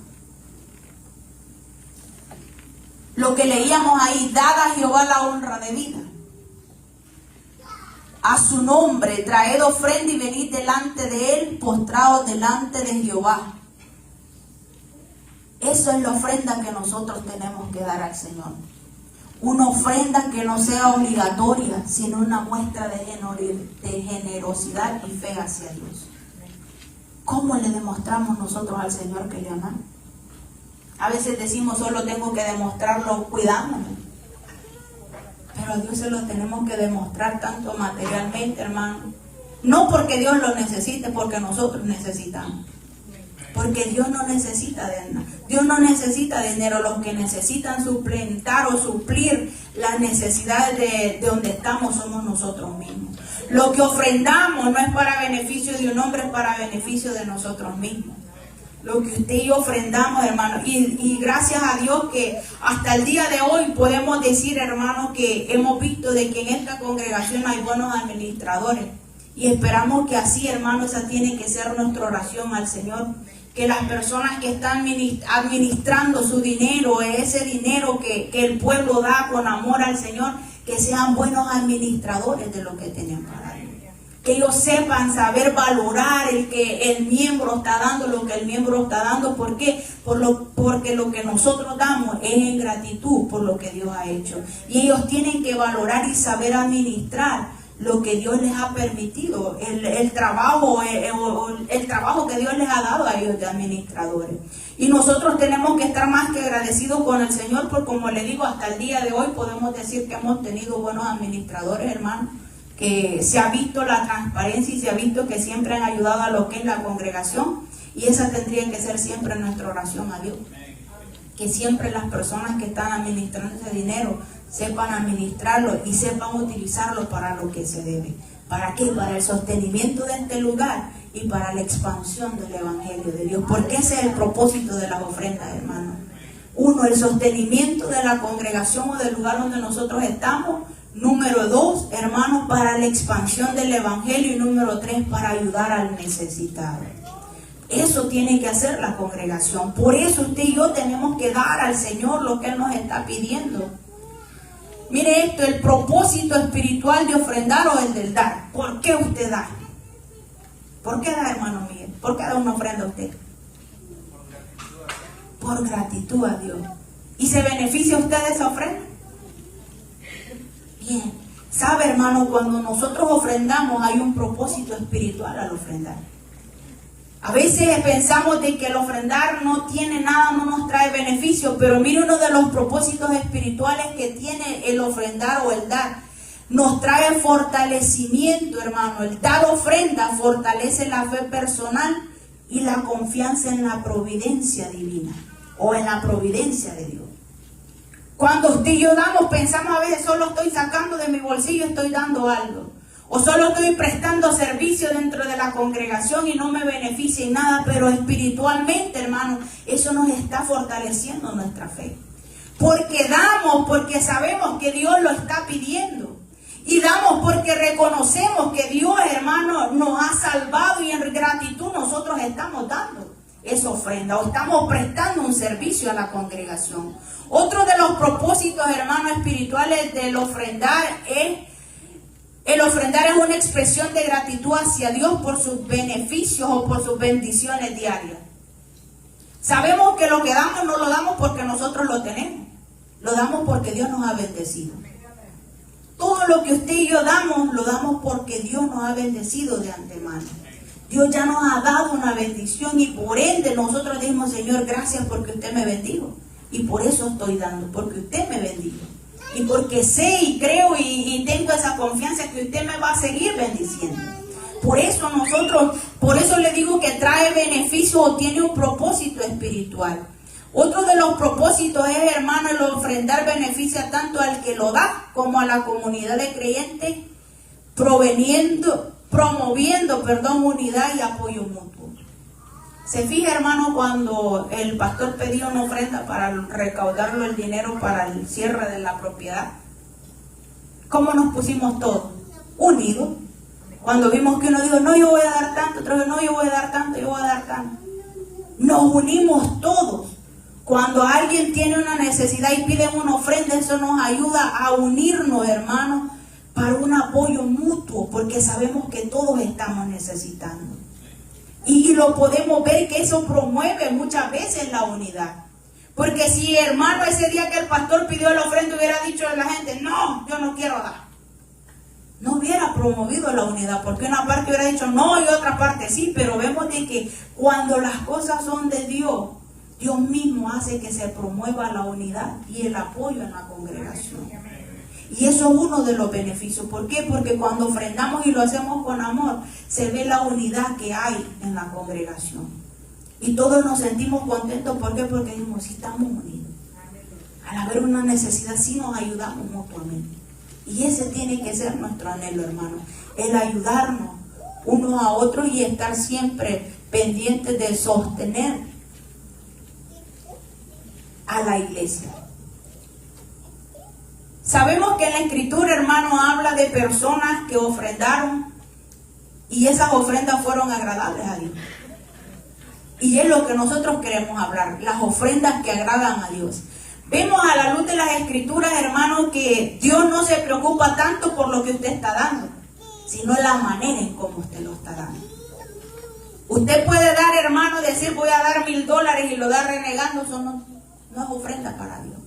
Lo que leíamos ahí, dad a Jehová la honra de vida. A su nombre, traed ofrenda y venid delante de él, postrados delante de Jehová. Eso es la ofrenda que nosotros tenemos que dar al Señor. Una ofrenda que no sea obligatoria, sino una muestra de generosidad y fe hacia Dios. ¿Cómo le demostramos nosotros al Señor que le amamos? A veces decimos, solo tengo que demostrarlo cuidándome. Pero a Dios se lo tenemos que demostrar tanto materialmente, hermano. No porque Dios lo necesite, porque nosotros necesitamos. Porque Dios no necesita de nada. Dios no necesita dinero. Los que necesitan suplentar o suplir las necesidades de donde estamos somos nosotros mismos. Lo que ofrendamos no es para beneficio de un hombre, es para beneficio de nosotros mismos. lo que usted y yo ofrendamos, hermano. Y gracias a Dios que hasta el día de hoy podemos decir, hermano, que hemos visto de que en esta congregación hay buenos administradores. Y esperamos que así, hermano, esa tiene que ser nuestra oración al Señor. Que las personas que están administrando su dinero, ese dinero que el pueblo da con amor al Señor, que sean buenos administradores de lo que tienen para dar. Que ellos sepan saber valorar el que el miembro está dando, lo que el miembro está dando. ¿Por qué? Porque lo que nosotros damos es en gratitud por lo que Dios ha hecho. Y ellos tienen que valorar y saber administrar lo que Dios les ha permitido, el trabajo que Dios les ha dado a ellos de administradores. Y nosotros tenemos que estar más que agradecidos con el Señor, porque como le digo, hasta el día de hoy podemos decir que hemos tenido buenos administradores, hermanos, que se ha visto la transparencia y se ha visto que siempre han ayudado a lo que es la congregación, y esa tendría que ser siempre nuestra oración a Dios. Que siempre las personas que están administrando ese dinero sepan administrarlo y sepan utilizarlo para lo que se debe. ¿Para qué? Para el sostenimiento de este lugar y para la expansión del Evangelio de Dios. Porque ese es el propósito de las ofrendas, hermanos. Uno, el sostenimiento de la congregación o del lugar donde nosotros estamos. Número 2, hermanos, para la expansión del Evangelio. Y número 3, para ayudar al necesitado. Eso tiene que hacer la congregación. Por eso usted y yo tenemos que dar al Señor lo que Él nos está pidiendo. Mire esto, el propósito espiritual de ofrendar o el del dar. ¿Por qué usted da? ¿Por qué da, hermano Miguel? ¿Por qué da una ofrenda a usted? Por gratitud a Dios. ¿Y se beneficia usted de esa ofrenda? Bien. ¿Sabe, hermano? Cuando nosotros ofrendamos hay un propósito espiritual al ofrendar. A veces pensamos de que el ofrendar no tiene nada, no nos trae beneficio, pero mire, uno de los propósitos espirituales que tiene el ofrendar o el dar, nos trae fortalecimiento, hermano. El dar ofrenda fortalece la fe personal y la confianza en la providencia divina o en la providencia de Dios. Cuando usted y yo damos, pensamos a veces, solo estoy sacando de mi bolsillo, estoy dando algo. O solo estoy prestando servicio dentro de la congregación y no me beneficia en nada, pero espiritualmente, hermano, eso nos está fortaleciendo nuestra fe. Porque damos, porque sabemos que Dios lo está pidiendo. Y damos porque reconocemos que Dios, hermano, nos ha salvado y en gratitud nosotros estamos dando esa ofrenda o estamos prestando un servicio a la congregación. Otro de los propósitos, hermano, espirituales del ofrendar es... El ofrendar es una expresión de gratitud hacia Dios por sus beneficios o por sus bendiciones diarias. Sabemos que lo que damos no lo damos porque nosotros lo tenemos. Lo damos porque Dios nos ha bendecido. Todo lo que usted y yo damos, lo damos porque Dios nos ha bendecido de antemano. Dios ya nos ha dado una bendición y por ende nosotros decimos, Señor, gracias porque usted me bendijo. Y por eso estoy dando, porque usted me bendijo. Y porque sé y creo y tengo esa confianza que usted me va a seguir bendiciendo. Por eso le digo que trae beneficio o tiene un propósito espiritual. Otro de los propósitos es, hermano, el ofrendar beneficia tanto al que lo da como a la comunidad de creyentes, promoviendo, unidad y apoyo mutuo. Se fija, hermano, cuando el pastor pedía una ofrenda para recaudarlo el dinero para el cierre de la propiedad. ¿Cómo nos pusimos todos? Unidos. Cuando vimos que uno dijo, no, yo voy a dar tanto, otro dijo, no, yo voy a dar tanto, yo voy a dar tanto. Nos unimos todos. Cuando alguien tiene una necesidad y pide una ofrenda, eso nos ayuda a unirnos, hermano, para un apoyo mutuo, porque sabemos que todos estamos necesitando. Y lo podemos ver que eso promueve muchas veces la unidad. Porque si, hermano, ese día que el pastor pidió la ofrenda hubiera dicho a la gente, no, yo no quiero dar, no hubiera promovido la unidad, porque una parte hubiera dicho no y otra parte sí, pero vemos de que cuando las cosas son de Dios, Dios mismo hace que se promueva la unidad y el apoyo en la congregación. Y eso es uno de los beneficios. ¿Por qué? Porque cuando ofrendamos y lo hacemos con amor, se ve la unidad que hay en la congregación. Y todos nos sentimos contentos. ¿Por qué? Porque decimos, sí, estamos unidos. Al haber una necesidad, sí nos ayudamos mutuamente. Y ese tiene que ser nuestro anhelo, hermano. El ayudarnos unos a otros y estar siempre pendientes de sostener a la iglesia. Sabemos que en la Escritura, hermano, habla de personas que ofrendaron y esas ofrendas fueron agradables a Dios. Y es lo que nosotros queremos hablar, las ofrendas que agradan a Dios. Vemos a la luz de las Escrituras, hermano, que Dios no se preocupa tanto por lo que usted está dando, sino la manera en cómo usted lo está dando. Usted puede dar, hermano, decir voy a dar $1000 y lo da renegando, eso no es ofrenda para Dios.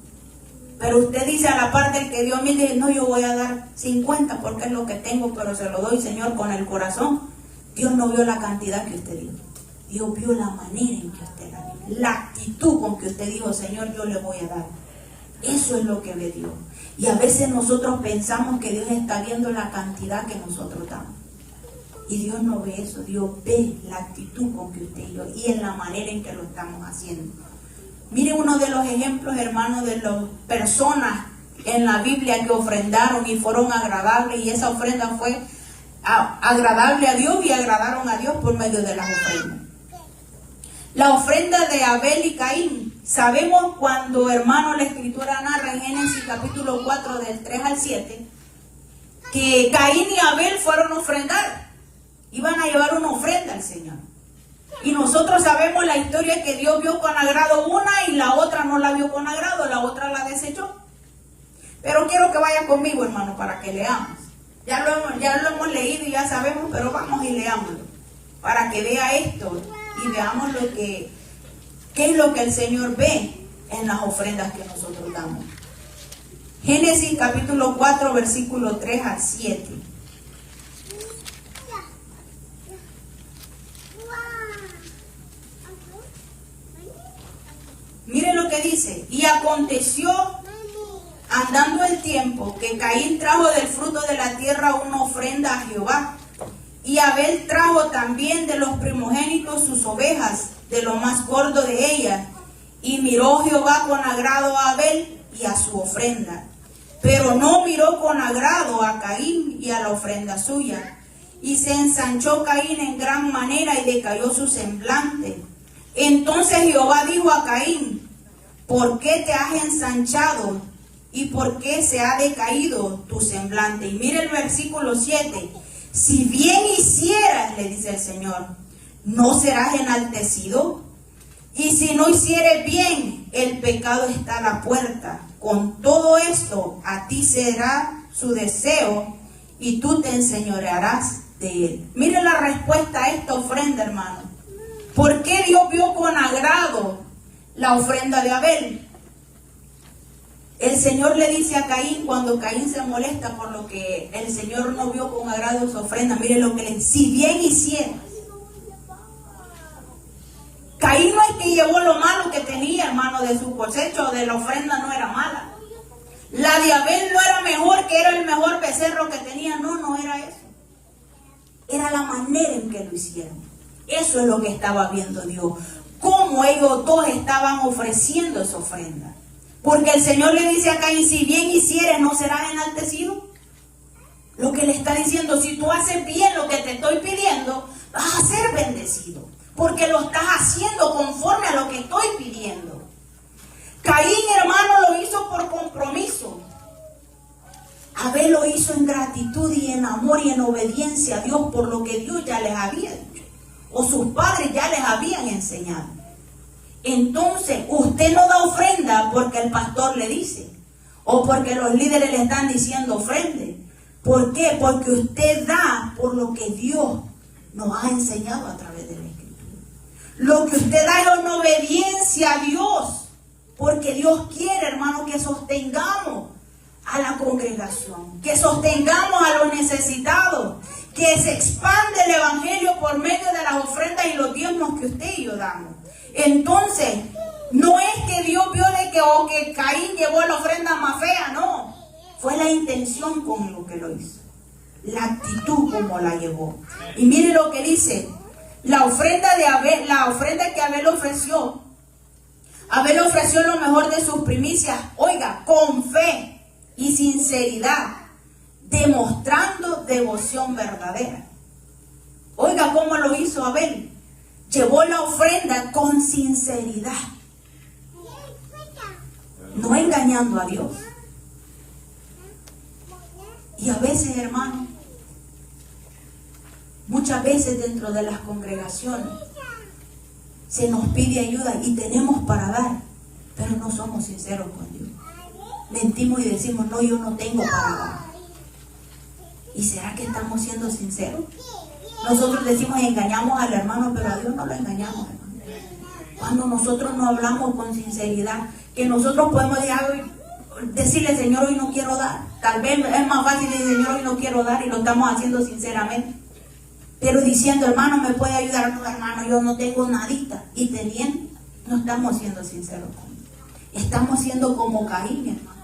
Pero usted dice a la parte del que dio 1000, dice, no, yo voy a dar 50 porque es lo que tengo, pero se lo doy, Señor, con el corazón. Dios no vio la cantidad que usted dio. Dios vio la manera en que usted la dio, la actitud con que usted dijo, Señor, yo le voy a dar. Eso es lo que ve Dios. Y a veces nosotros pensamos que Dios está viendo la cantidad que nosotros damos. Y Dios no ve eso, Dios ve la actitud con que usted dio y en la manera en que lo estamos haciendo. Mire uno de los ejemplos, hermanos, de las personas en la Biblia que ofrendaron y fueron agradables, y esa ofrenda fue agradable a Dios y agradaron a Dios por medio de las ofrendas. La ofrenda de Abel y Caín. Sabemos cuando, hermano, la Escritura narra en Génesis capítulo 4 del 3 al 7, que Caín y Abel fueron a ofrendar. Iban a llevar una ofrenda al Señor. Y nosotros sabemos la historia que Dios vio con agrado una y la otra no la vio con agrado, la otra la desechó. Pero quiero que vaya conmigo, hermano, para que leamos. Ya lo hemos leído y ya sabemos, pero vamos y leámoslo. Para que vea esto y veamos qué es lo que el Señor ve en las ofrendas que nosotros damos. Génesis capítulo 4, versículo 3 al 7. Mire lo que dice. Y aconteció, andando el tiempo, que Caín trajo del fruto de la tierra una ofrenda a Jehová. Y Abel trajo también de los primogénitos sus ovejas, de lo más gordo de ellas. Y miró Jehová con agrado a Abel y a su ofrenda. Pero no miró con agrado a Caín y a la ofrenda suya. Y se ensanchó Caín en gran manera y decayó su semblante. Entonces Jehová dijo a Caín, ¿por qué te has ensanchado y por qué se ha decaído tu semblante? Y mire el versículo 7. Si bien hicieras, le dice el Señor, ¿no serás enaltecido? Y si no hicieres bien, el pecado está a la puerta. Con todo esto, a ti será su deseo y tú te enseñorearás de él. Mire la respuesta a esta ofrenda, hermano. ¿Por qué Dios vio con agrado la ofrenda de Abel? El Señor le dice a Caín, cuando Caín se molesta por lo que el Señor no vio con agrado su ofrenda, mire lo que le dice, si bien hicieras. Caín no es que llevó lo malo que tenía, hermano, de su cosecha o de la ofrenda, no era mala. La de Abel no era mejor, que era el mejor becerro que tenía, no era eso. Era la manera en que lo hicieron. Eso es lo que estaba viendo Dios. Cómo ellos dos estaban ofreciendo esa ofrenda. Porque el Señor le dice a Caín, si bien hicieres, ¿no serás enaltecido? Lo que le está diciendo, si tú haces bien lo que te estoy pidiendo, vas a ser bendecido. Porque lo estás haciendo conforme a lo que estoy pidiendo. Caín, hermano, lo hizo por compromiso. Abel lo hizo en gratitud y en amor y en obediencia a Dios por lo que Dios ya les había dicho. O sus padres ya les habían enseñado. Entonces, usted no da ofrenda porque el pastor le dice. O porque los líderes le están diciendo ofrende. ¿Por qué? Porque usted da por lo que Dios nos ha enseñado a través de la Escritura. Lo que usted da es una obediencia a Dios. Porque Dios quiere, hermano, que sostengamos a la congregación. Que sostengamos a los necesitados. Que se expande el evangelio por medio de las ofrendas y los diezmos que usted y yo damos. Entonces, no es que Dios vio que Caín llevó la ofrenda más fea, no. Fue la intención con lo que lo hizo. La actitud como la llevó. Y mire lo que dice. La ofrenda de Abel, la ofrenda que Abel ofreció. Abel ofreció lo mejor de sus primicias. Oiga, con fe y sinceridad. Demostrando devoción verdadera. Oiga cómo lo hizo Abel. Llevó la ofrenda con sinceridad. no engañando a Dios. Y a veces, hermano, muchas veces dentro de las congregaciones se nos pide ayuda y tenemos para dar, pero no somos sinceros con Dios. Mentimos y decimos, no, yo no tengo para dar. ¿Y será que estamos siendo sinceros? Nosotros decimos, engañamos al hermano, pero a Dios no lo engañamos, hermano. Cuando nosotros no hablamos con sinceridad, que nosotros podemos decirle, Señor, hoy no quiero dar. Tal vez es más fácil decir, Señor, hoy no quiero dar, y lo estamos haciendo sinceramente. Pero diciendo, hermano, ¿me puede ayudar? No, hermano, yo no tengo nadita. Y teniendo, no estamos siendo sinceros con Dios. Estamos siendo como Caín, hermano,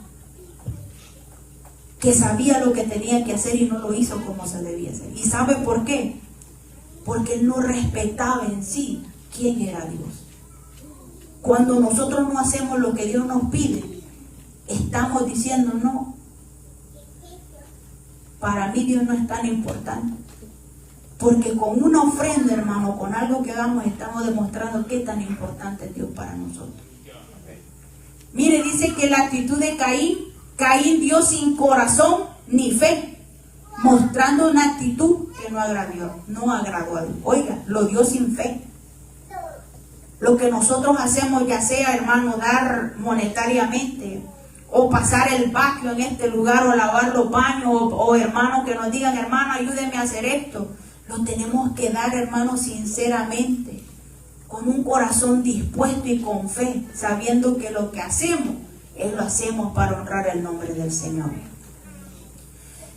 que sabía lo que tenía que hacer y no lo hizo como se debía hacer. ¿Y sabe por qué? Porque él no respetaba en sí quién era Dios. Cuando nosotros no hacemos lo que Dios nos pide, estamos diciendo, no, para mí Dios no es tan importante. Porque con una ofrenda, hermano, con algo que hagamos, estamos demostrando qué tan importante es Dios para nosotros. Mire, dice que la actitud de Caín dio sin corazón ni fe, mostrando una actitud que no agradó a Dios. Oiga, lo dio sin fe. Lo que nosotros hacemos, ya sea, hermano, dar monetariamente, o pasar el vacío en este lugar, o lavar los baños, o hermano, que nos digan, hermano, ayúdeme a hacer esto. Lo tenemos que dar, hermano, sinceramente, con un corazón dispuesto y con fe, sabiendo que lo que hacemos, lo hacemos para honrar el nombre del Señor.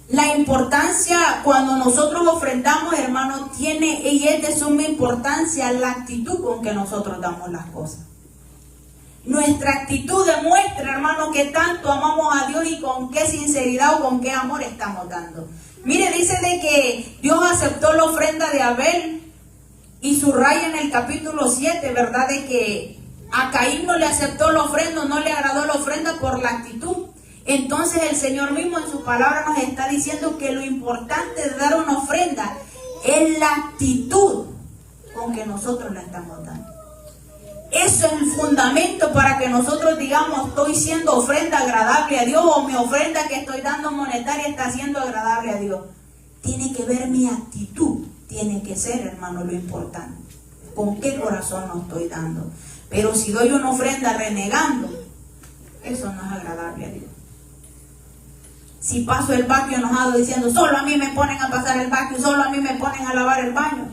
La importancia cuando nosotros ofrendamos, hermano, tiene y es de suma importancia la actitud con que nosotros damos las cosas. Nuestra actitud demuestra, hermano, que tanto amamos a Dios y con qué sinceridad o con qué amor estamos dando. Mire, dice de que Dios aceptó la ofrenda de Abel y subraya en el capítulo 7, ¿verdad? De que a Caín no le aceptó la ofrenda, no le agradó la ofrenda por la actitud. Entonces el Señor mismo en su palabra nos está diciendo que lo importante de dar una ofrenda es la actitud con que nosotros la estamos dando. Eso es el fundamento para que nosotros digamos, estoy siendo ofrenda agradable a Dios, o mi ofrenda que estoy dando monetaria está siendo agradable a Dios. Tiene que ver mi actitud, tiene que ser, hermano, lo importante. ¿Con qué corazón lo estoy dando? Pero si doy una ofrenda renegando, eso no es agradable a Dios. Si paso el vacío enojado diciendo, solo a mí me ponen a pasar el vacío, solo a mí me ponen a lavar el baño,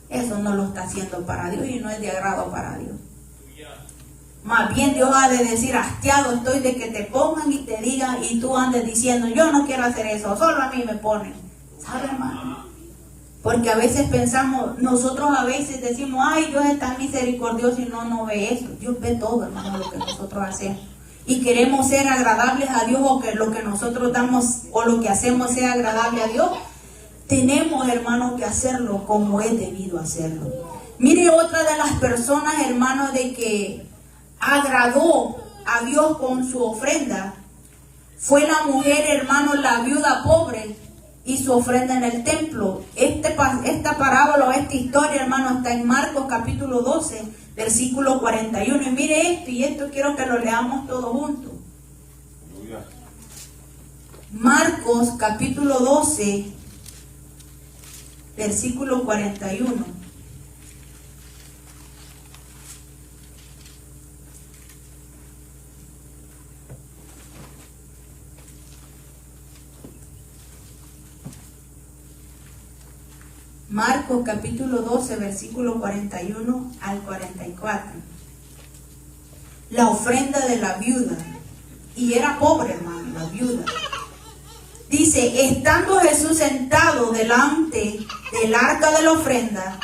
eso no lo está haciendo para Dios y no es de agrado para Dios. Más bien Dios ha de decir, hastiado estoy de que te pongan y te digan y tú andes diciendo, yo no quiero hacer eso, solo a mí me ponen. ¿Sabe, hermano? Porque a veces pensamos, nosotros a veces decimos, ay, Dios es tan misericordioso y no ve eso. Dios ve todo, hermano, lo que nosotros hacemos. Y queremos ser agradables a Dios, o que lo que nosotros damos o lo que hacemos sea agradable a Dios. Tenemos, hermano, que hacerlo como es debido hacerlo. Mire, otra de las personas, hermano, de que agradó a Dios con su ofrenda fue la mujer, hermano, la viuda pobre y su ofrenda en el templo. Esta parábola o esta historia, hermano, está en Marcos capítulo 12, versículo 41. Y mire esto, y esto quiero que lo leamos todos juntos. Marcos capítulo 12, versículo 41. Marcos capítulo 12, versículo 41 al 44. La ofrenda de la viuda. Y era pobre, hermano, la viuda. Dice, estando Jesús sentado delante del arca de la ofrenda,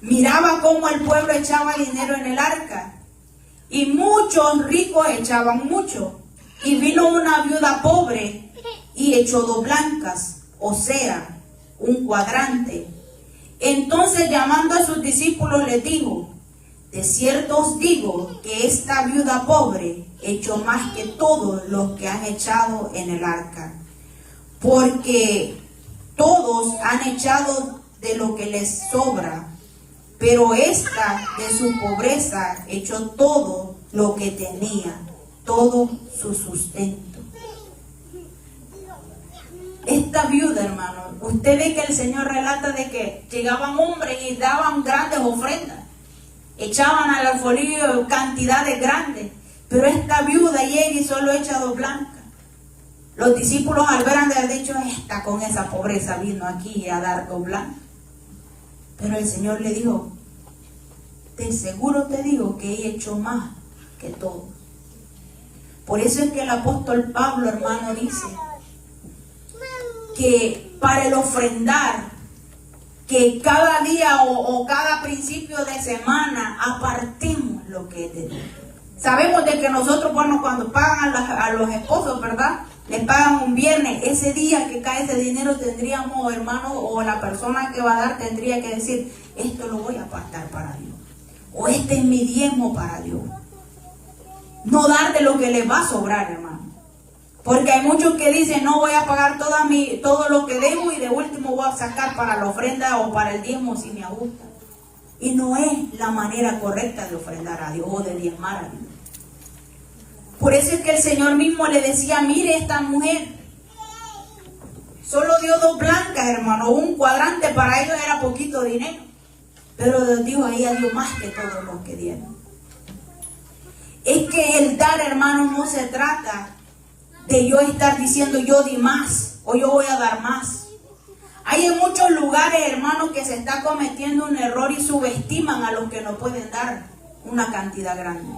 miraba cómo el pueblo echaba dinero en el arca. Y muchos ricos echaban mucho. Y vino una viuda pobre y echó 2 blancas, o sea, un cuadrante. Entonces, llamando a sus discípulos, les dijo, de cierto os digo que esta viuda pobre echó más que todos los que han echado en el arca, porque todos han echado de lo que les sobra, pero esta de su pobreza echó todo lo que tenía, todo su sustento. Esta viuda, hermano, usted ve que el Señor relata de que llegaban hombres y daban grandes ofrendas, echaban al alfolí cantidades grandes, pero esta viuda llega y solo echa 2 blancas. Los discípulos al ver han de haber dicho, esta con esa pobreza vino aquí a dar 2 blancas. Pero el Señor le dijo, de seguro te digo que he hecho más que todos. Por eso es que el apóstol Pablo, hermano, dice que para el ofrendar, que cada día o cada principio de semana apartemos lo que es de Dios. Sabemos de que nosotros, bueno, cuando pagan a los esposos, ¿verdad? Les pagan un viernes, ese día que cae ese dinero tendríamos, hermano, o la persona que va a dar tendría que decir, esto lo voy a apartar para Dios, o este es mi diezmo para Dios. No dar de lo que les va a sobrar, hermano. Porque hay muchos que dicen, no voy a pagar todo lo que debo y de último voy a sacar para la ofrenda o para el diezmo si me gusta. Y no es la manera correcta de ofrendar a Dios o de diezmar a Dios. Por eso es que el Señor mismo le decía, mire esta mujer, solo dio 2 blancas, hermano, un cuadrante para ellos era poquito dinero. Pero Dios a ella dio más que todos los que dieron. Es que el dar, hermano, no se trata de yo estar diciendo yo di más o yo voy a dar más. Hay en muchos lugares, hermanos, que se está cometiendo un error y subestiman a los que no pueden dar una cantidad grande.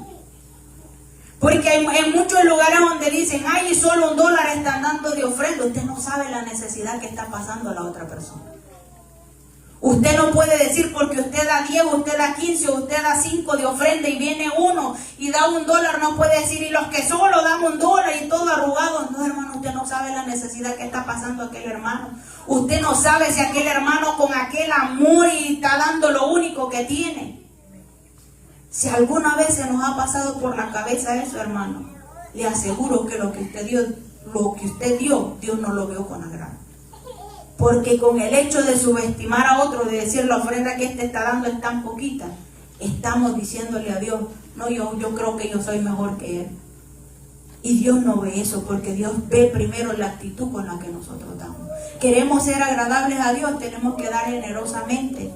Porque hay muchos lugares donde dicen, ay, solo $1 están dando de ofrenda. Usted no sabe la necesidad que está pasando a la otra persona. Usted no puede decir porque usted da 10, usted da 15, usted da 5 de ofrenda y viene uno y da $1, no puede decir, y los que solo dan $1 y todo arrugado. No, hermano, usted no sabe la necesidad que está pasando aquel hermano. Usted no sabe si aquel hermano con aquel amor y está dando lo único que tiene. Si alguna vez se nos ha pasado por la cabeza eso, hermano, le aseguro que lo que usted dio, Dios no lo vio con agrado. Porque con el hecho de subestimar a otro, de decir la ofrenda que este está dando es tan poquita, estamos diciéndole a Dios, no, yo creo que yo soy mejor que él. Y Dios no ve eso, porque Dios ve primero la actitud con la que nosotros damos. Queremos ser agradables a Dios, tenemos que dar generosamente.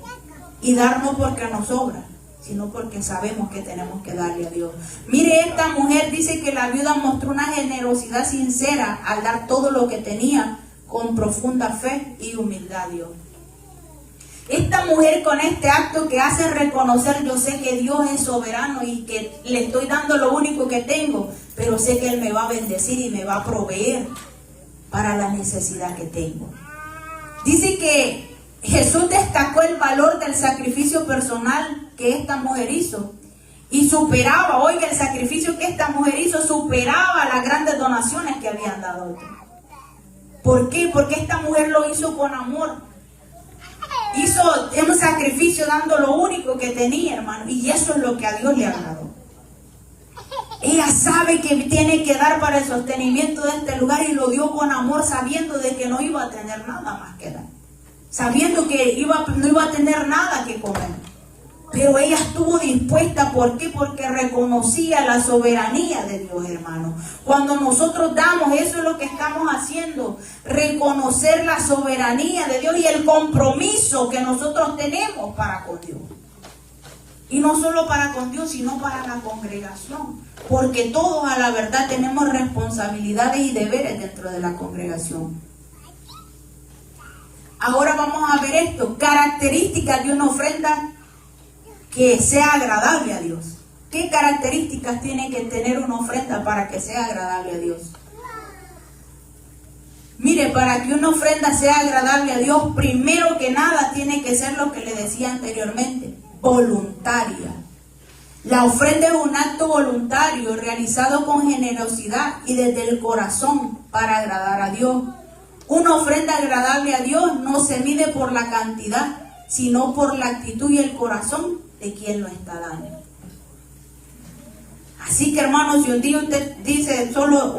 Y dar no porque nos sobra, sino porque sabemos que tenemos que darle a Dios. Mire, esta mujer dice que la viuda mostró una generosidad sincera al dar todo lo que tenía, con profunda fe y humildad a Dios. Esta mujer con este acto que hace reconocer, yo sé que Dios es soberano y que le estoy dando lo único que tengo, pero sé que Él me va a bendecir y me va a proveer para la necesidad que tengo. Dice que Jesús destacó el valor del sacrificio personal que esta mujer hizo y superaba, oiga, el sacrificio que esta mujer hizo superaba las grandes donaciones que habían dado otros. ¿Por qué? Porque esta mujer lo hizo con amor. Hizo un sacrificio dando lo único que tenía, hermano. Y eso es lo que a Dios le agradó. Ella sabe que tiene que dar para el sostenimiento de este lugar y lo dio con amor, sabiendo de que no iba a tener nada más que dar. Sabiendo que no iba a tener nada que comer. Pero ella estuvo dispuesta, ¿por qué? Porque reconocía la soberanía de Dios, hermano. Cuando nosotros damos, eso es lo que estamos haciendo, reconocer la soberanía de Dios y el compromiso que nosotros tenemos para con Dios. Y no solo para con Dios, sino para la congregación. Porque todos a la verdad tenemos responsabilidades y deberes dentro de la congregación. Ahora vamos a ver esto, características de una ofrenda que sea agradable a Dios. ¿Qué características tiene que tener una ofrenda para que sea agradable a Dios? Mire, para que una ofrenda sea agradable a Dios, primero que nada tiene que ser lo que le decía anteriormente, voluntaria. La ofrenda es un acto voluntario realizado con generosidad y desde el corazón para agradar a Dios. Una ofrenda agradable a Dios no se mide por la cantidad, sino por la actitud y el corazón de quien lo está dando. Así que, hermanos, si un día usted dice, solo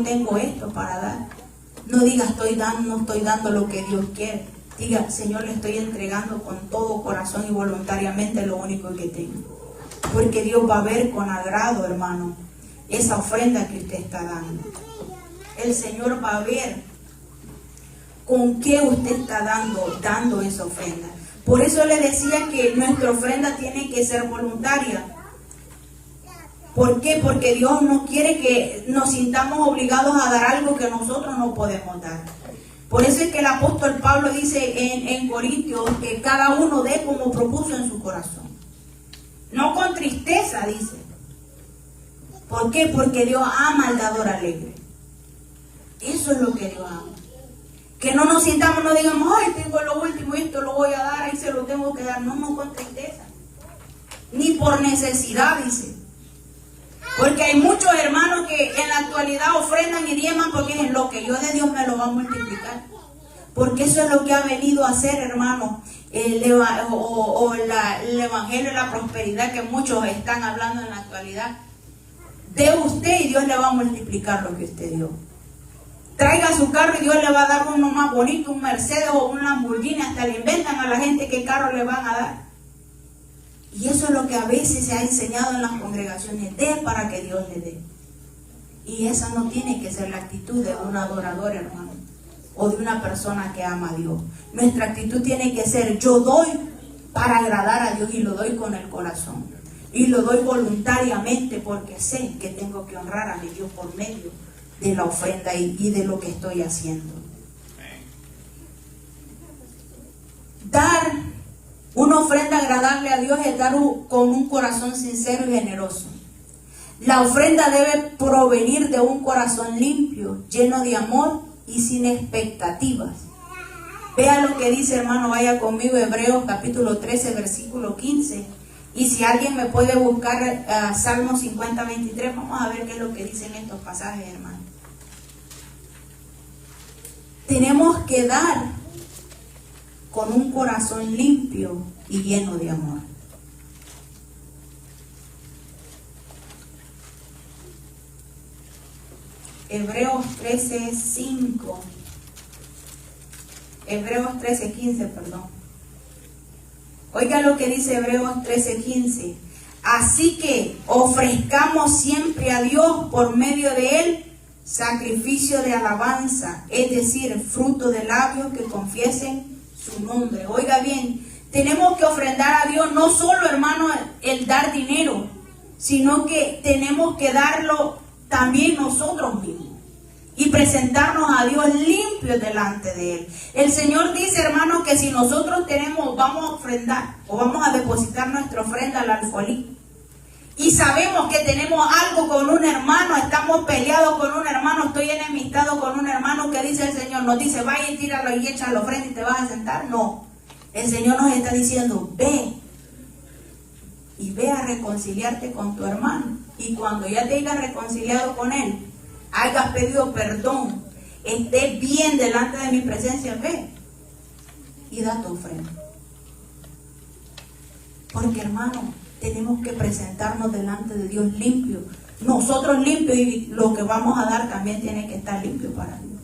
tengo esto para dar, no diga no estoy dando lo que Dios quiere. Diga, Señor, le estoy entregando con todo corazón y voluntariamente lo único que tengo. Porque Dios va a ver con agrado, hermano, esa ofrenda que usted está dando. El Señor va a ver con qué usted está dando esa ofrenda. Por eso le decía que nuestra ofrenda tiene que ser voluntaria. ¿Por qué? Porque Dios no quiere que nos sintamos obligados a dar algo que nosotros no podemos dar. Por eso es que el apóstol Pablo dice en Corintios que cada uno dé como propuso en su corazón. No con tristeza, dice. ¿Por qué? Porque Dios ama al dador alegre. Eso es lo que Dios ama. Que no nos sintamos, no digamos, ay, tengo lo último, esto lo voy a dar, ahí se lo tengo que dar. No, no con tristeza. Ni por necesidad, dice. Porque hay muchos hermanos que en la actualidad ofrendan y diezman porque dicen, lo que yo de Dios me lo va a multiplicar. Porque eso es lo que ha venido a hacer, hermano, el evangelio de la prosperidad que muchos están hablando en la actualidad. De usted y Dios le va a multiplicar lo que usted dio. Traiga su carro y Dios le va a dar uno más bonito, un Mercedes o un Lamborghini. Hasta le inventan a la gente qué carro le van a dar. Y eso es lo que a veces se ha enseñado en las congregaciones. Dé para que Dios le dé. Y esa no tiene que ser la actitud de un adorador, hermano, o de una persona que ama a Dios. Nuestra actitud tiene que ser, yo doy para agradar a Dios y lo doy con el corazón. Y lo doy voluntariamente porque sé que tengo que honrar a mi Dios por medio de la ofrenda y de lo que estoy haciendo. Dar una ofrenda agradable a Dios es dar con un corazón sincero y generoso. La ofrenda debe provenir de un corazón limpio, lleno de amor y sin expectativas. Vea lo que dice, hermano, vaya conmigo, Hebreos capítulo 13, versículo 15. Y si alguien me puede buscar Salmo 50, 23, vamos a ver qué es lo que dicen estos pasajes, hermano. Tenemos que dar con un corazón limpio y lleno de amor. Hebreos 13:5. Hebreos 13:15, perdón. Oiga lo que dice Hebreos 13:15. Así que ofrezcamos siempre a Dios por medio de Él sacrificio de alabanza, es decir, fruto de labios que confiesen su nombre. Oiga bien, tenemos que ofrendar a Dios no solo, hermano, el dar dinero, sino que tenemos que darlo también nosotros mismos y presentarnos a Dios limpios delante de Él. El Señor dice, hermano, que si nosotros vamos a ofrendar o vamos a depositar nuestra ofrenda al alfolí y sabemos que tenemos algo con un hermano, estamos peleados con un hermano, estoy enemistado con un hermano, que dice el Señor, nos dice, vaya y tíralo y echa la ofrenda y te vas a sentar. No, el Señor nos está diciendo, ve y ve a reconciliarte con tu hermano, y cuando ya te hayas reconciliado con él, hayas pedido perdón, estés bien delante de mi presencia, ve y da tu ofrenda. Porque, hermano, tenemos que presentarnos delante de Dios limpio, nosotros limpios, y lo que vamos a dar también tiene que estar limpio para Dios.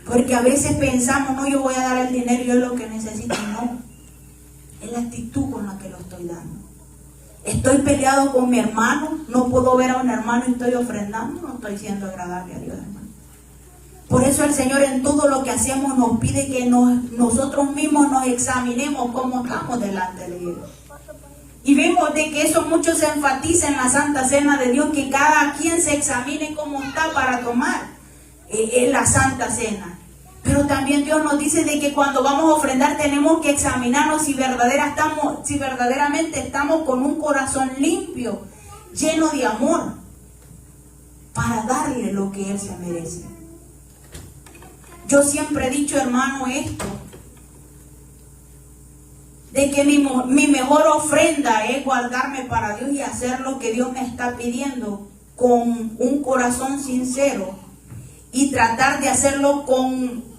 Porque a veces pensamos, no, yo voy a dar el dinero, yo es lo que necesito. No, es la actitud con la que lo estoy dando. Estoy peleado con mi hermano, no puedo ver a un hermano y estoy ofrendando, no estoy siendo agradable a Dios, hermano. Por eso el Señor en todo lo que hacemos nos pide que nosotros mismos nos examinemos cómo estamos delante de Él. Y vemos de que eso mucho se enfatiza en la Santa Cena de Dios, que cada quien se examine cómo está para tomar la Santa Cena. Pero también Dios nos dice de que cuando vamos a ofrendar tenemos que examinarnos si verdaderamente estamos con un corazón limpio, lleno de amor, para darle lo que Él se merece. Yo siempre he dicho, hermano, esto, de que mi mejor ofrenda es guardarme para Dios y hacer lo que Dios me está pidiendo con un corazón sincero y tratar de hacerlo con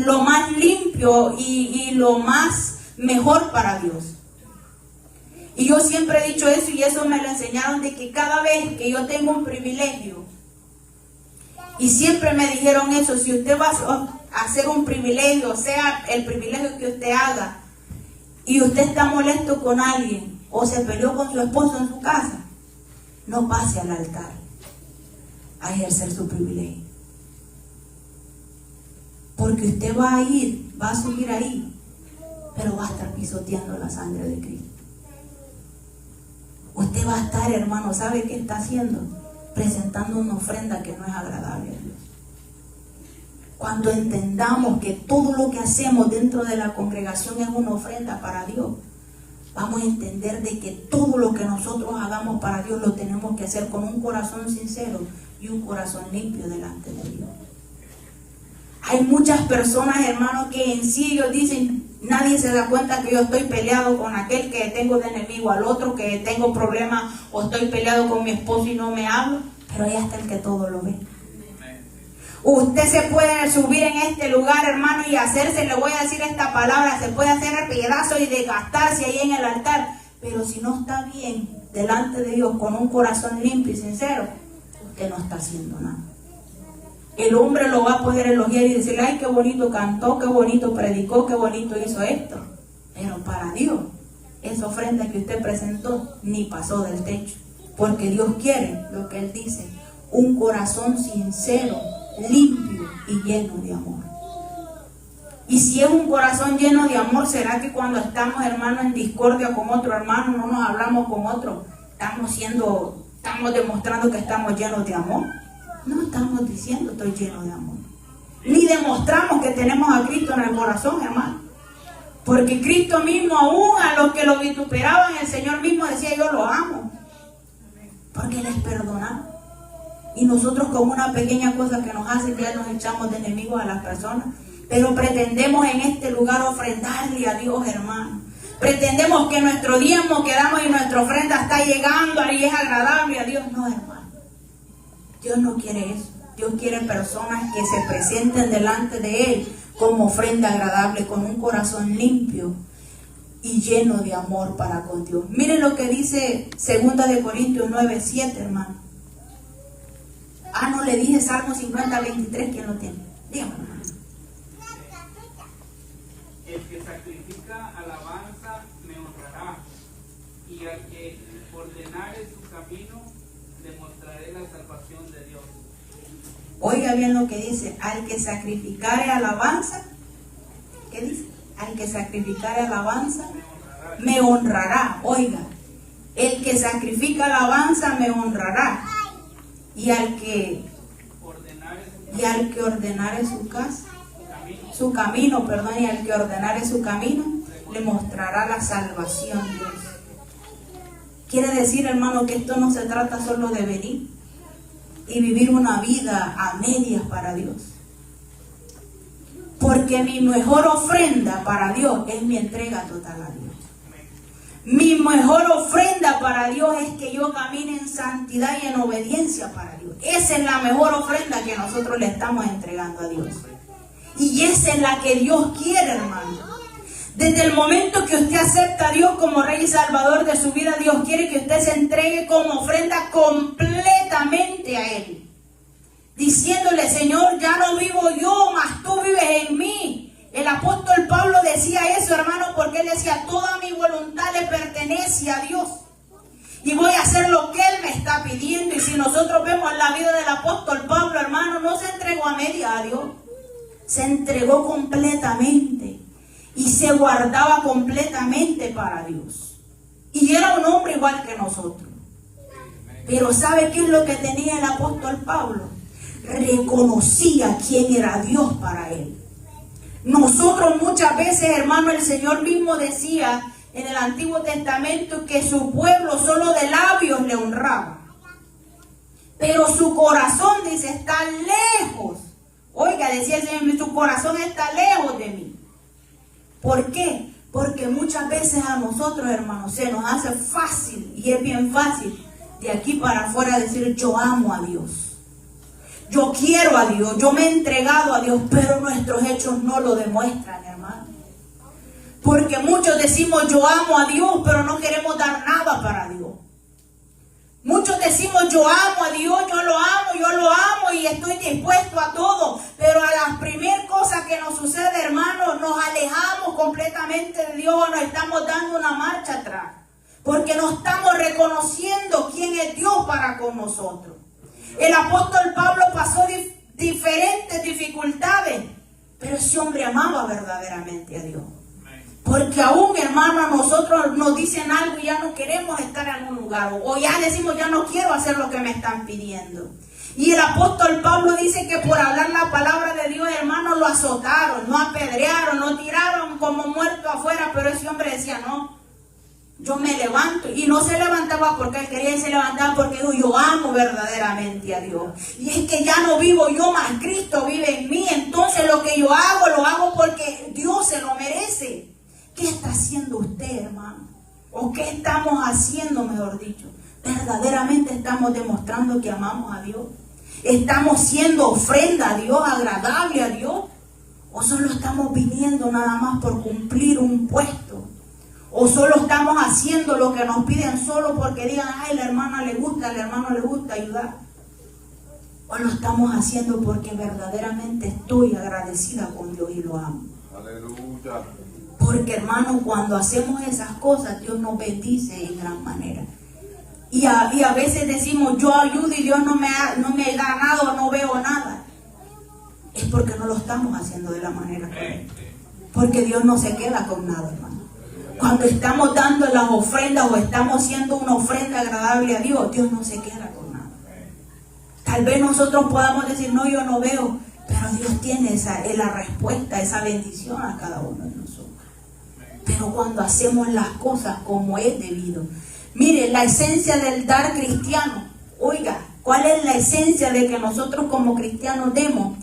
lo más limpio y lo más mejor para Dios. Y yo siempre he dicho eso, y eso me lo enseñaron, de que cada vez que yo tengo un privilegio, y siempre me dijeron eso, si usted va a hacer un privilegio, sea el privilegio que usted haga, y usted está molesto con alguien o se peleó con su esposo en su casa, no pase al altar a ejercer su privilegio. Porque usted va a subir ahí, pero va a estar pisoteando la sangre de Cristo. Usted va a estar, hermano, ¿sabe qué está haciendo? Presentando una ofrenda que no es agradable a Dios. Cuando entendamos que todo lo que hacemos dentro de la congregación es una ofrenda para Dios, vamos a entender de que todo lo que nosotros hagamos para Dios lo tenemos que hacer con un corazón sincero y un corazón limpio delante de Dios. Hay muchas personas, hermanos, que en sí ellos dicen, nadie se da cuenta que yo estoy peleado con aquel que tengo de enemigo, al otro que tengo problemas, o estoy peleado con mi esposo y no me hablo, pero ahí está el que todo lo ve. Usted se puede subir en este lugar, hermano, y hacerse, le voy a decir esta palabra, se puede hacer el pedazo y desgastarse ahí en el altar, pero si no está bien delante de Dios con un corazón limpio y sincero, usted no está haciendo nada. El hombre lo va a poder elogiar y decirle, ay, qué bonito cantó, qué bonito predicó, qué bonito hizo esto. Pero para Dios, esa ofrenda que usted presentó ni pasó del techo. Porque Dios quiere lo que Él dice, un corazón sincero, limpio y lleno de amor. Y si es un corazón lleno de amor, ¿será que cuando estamos, hermano, en discordia con otro hermano, no nos hablamos con otro? Estamos demostrando que estamos llenos de amor. No estamos diciendo estoy lleno de amor. Ni demostramos que tenemos a Cristo en el corazón, hermano. Porque Cristo mismo, aún a los que lo vituperaban, el Señor mismo decía, yo lo amo. Porque les perdonaba. Y nosotros con una pequeña cosa que nos hacen, ya nos echamos de enemigos a las personas. Pero pretendemos en este lugar ofrendarle a Dios, hermano. Pretendemos que nuestro diezmo que damos y nuestra ofrenda está llegando y es agradable a Dios. No, hermano. Dios no quiere eso. Dios quiere personas que se presenten delante de Él como ofrenda agradable, con un corazón limpio y lleno de amor para con Dios. Miren lo que dice 2 Corintios 9:7, hermano. No le dije Salmo 50:23, ¿quién lo tiene? Dígame, hermano. El que sacrifica alabanza me honrará, y al que ordenare su camino le mostraré la salvación de Dios. Oiga bien lo que dice, al que sacrificare alabanza, ¿qué dice? Al que sacrificare alabanza me honrará. Oiga, el que sacrifica alabanza me honrará, y al que ordenare su casa, su camino, y al que ordenare su camino le mostrará la salvación de Dios. Quiere decir, hermano, que esto no se trata solo de venir y vivir una vida a medias para Dios. Porque mi mejor ofrenda para Dios es mi entrega total a Dios. Mi mejor ofrenda para Dios es que yo camine en santidad y en obediencia para Dios. Esa es la mejor ofrenda que nosotros le estamos entregando a Dios. Y esa es la que Dios quiere, hermano. Desde el momento que usted acepta a Dios como Rey y Salvador de su vida, Dios quiere que usted se entregue como ofrenda completamente a Él. Diciéndole, Señor, ya no vivo yo, mas tú vives en mí. El apóstol Pablo decía eso, hermano, porque él decía, toda mi voluntad le pertenece a Dios. Y voy a hacer lo que Él me está pidiendo. Y si nosotros vemos en la vida del apóstol Pablo, hermano, no se entregó a media a Dios. Se entregó completamente. Y se guardaba completamente para Dios. Y era un hombre igual que nosotros. Pero ¿sabe qué es lo que tenía el apóstol Pablo? Reconocía quién era Dios para él. Nosotros muchas veces, hermano, el Señor mismo decía en el Antiguo Testamento que su pueblo solo de labios le honraba. Pero su corazón, dice, está lejos. Oiga, decía el Señor, su corazón está lejos de mí. ¿Por qué? Porque muchas veces a nosotros, hermanos, se nos hace fácil, y es bien fácil, de aquí para afuera decir, yo amo a Dios. Yo quiero a Dios, yo me he entregado a Dios, pero nuestros hechos no lo demuestran, hermano. Porque muchos decimos, yo amo a Dios, pero no queremos dar nada para Dios. Muchos decimos, yo amo a Dios, yo lo amo y estoy dispuesto a todo. Pero a las primeras cosas que nos sucede, hermano, nos alejamos completamente de Dios o nos estamos dando una marcha atrás. porque no estamos reconociendo quién es Dios para con nosotros. El apóstol Pablo pasó diferentes dificultades, pero ese hombre amaba verdaderamente a Dios. Porque aún, hermano, a nosotros nos dicen algo y ya no queremos estar en un lugar, o ya decimos, ya no quiero hacer lo que me están pidiendo. Y el apóstol Pablo dice que por hablar la palabra de Dios, hermano, lo azotaron, lo apedrearon, lo tiraron como muerto afuera, pero ese hombre decía, no, yo me levanto. Y no se levantaba porque él quería, se levantaba porque dijo, yo amo verdaderamente a Dios. Y es que ya no vivo yo, más Cristo vive en mí. Entonces lo que yo hago, lo hago porque Dios se lo merece. ¿Qué está haciendo usted, hermano? ¿O qué estamos haciendo, mejor dicho? ¿Verdaderamente estamos demostrando que amamos a Dios? ¿Estamos siendo ofrenda a Dios, agradable a Dios? ¿O solo estamos viniendo nada más por cumplir un puesto? ¿O solo estamos haciendo lo que nos piden solo porque digan, ay, la hermana le gusta, al hermano le gusta ayudar? ¿O lo estamos haciendo porque verdaderamente estoy agradecida con Dios y lo amo? Aleluya. Porque, hermano, cuando hacemos esas cosas, Dios nos bendice en gran manera. Y a veces decimos, yo ayudo y Dios no me da nada o no veo nada. Es porque no lo estamos haciendo de la manera correcta. Porque Dios no se queda con nada, hermano. Cuando estamos dando las ofrendas o estamos haciendo una ofrenda agradable a Dios, Dios no se queda con nada. Tal vez nosotros podamos decir, no, yo no veo, pero Dios tiene la respuesta, esa bendición a cada uno de nosotros. Pero cuando hacemos las cosas como es debido. Mire, la esencia del dar cristiano. Oiga, ¿cuál es la esencia de que nosotros como cristianos demos?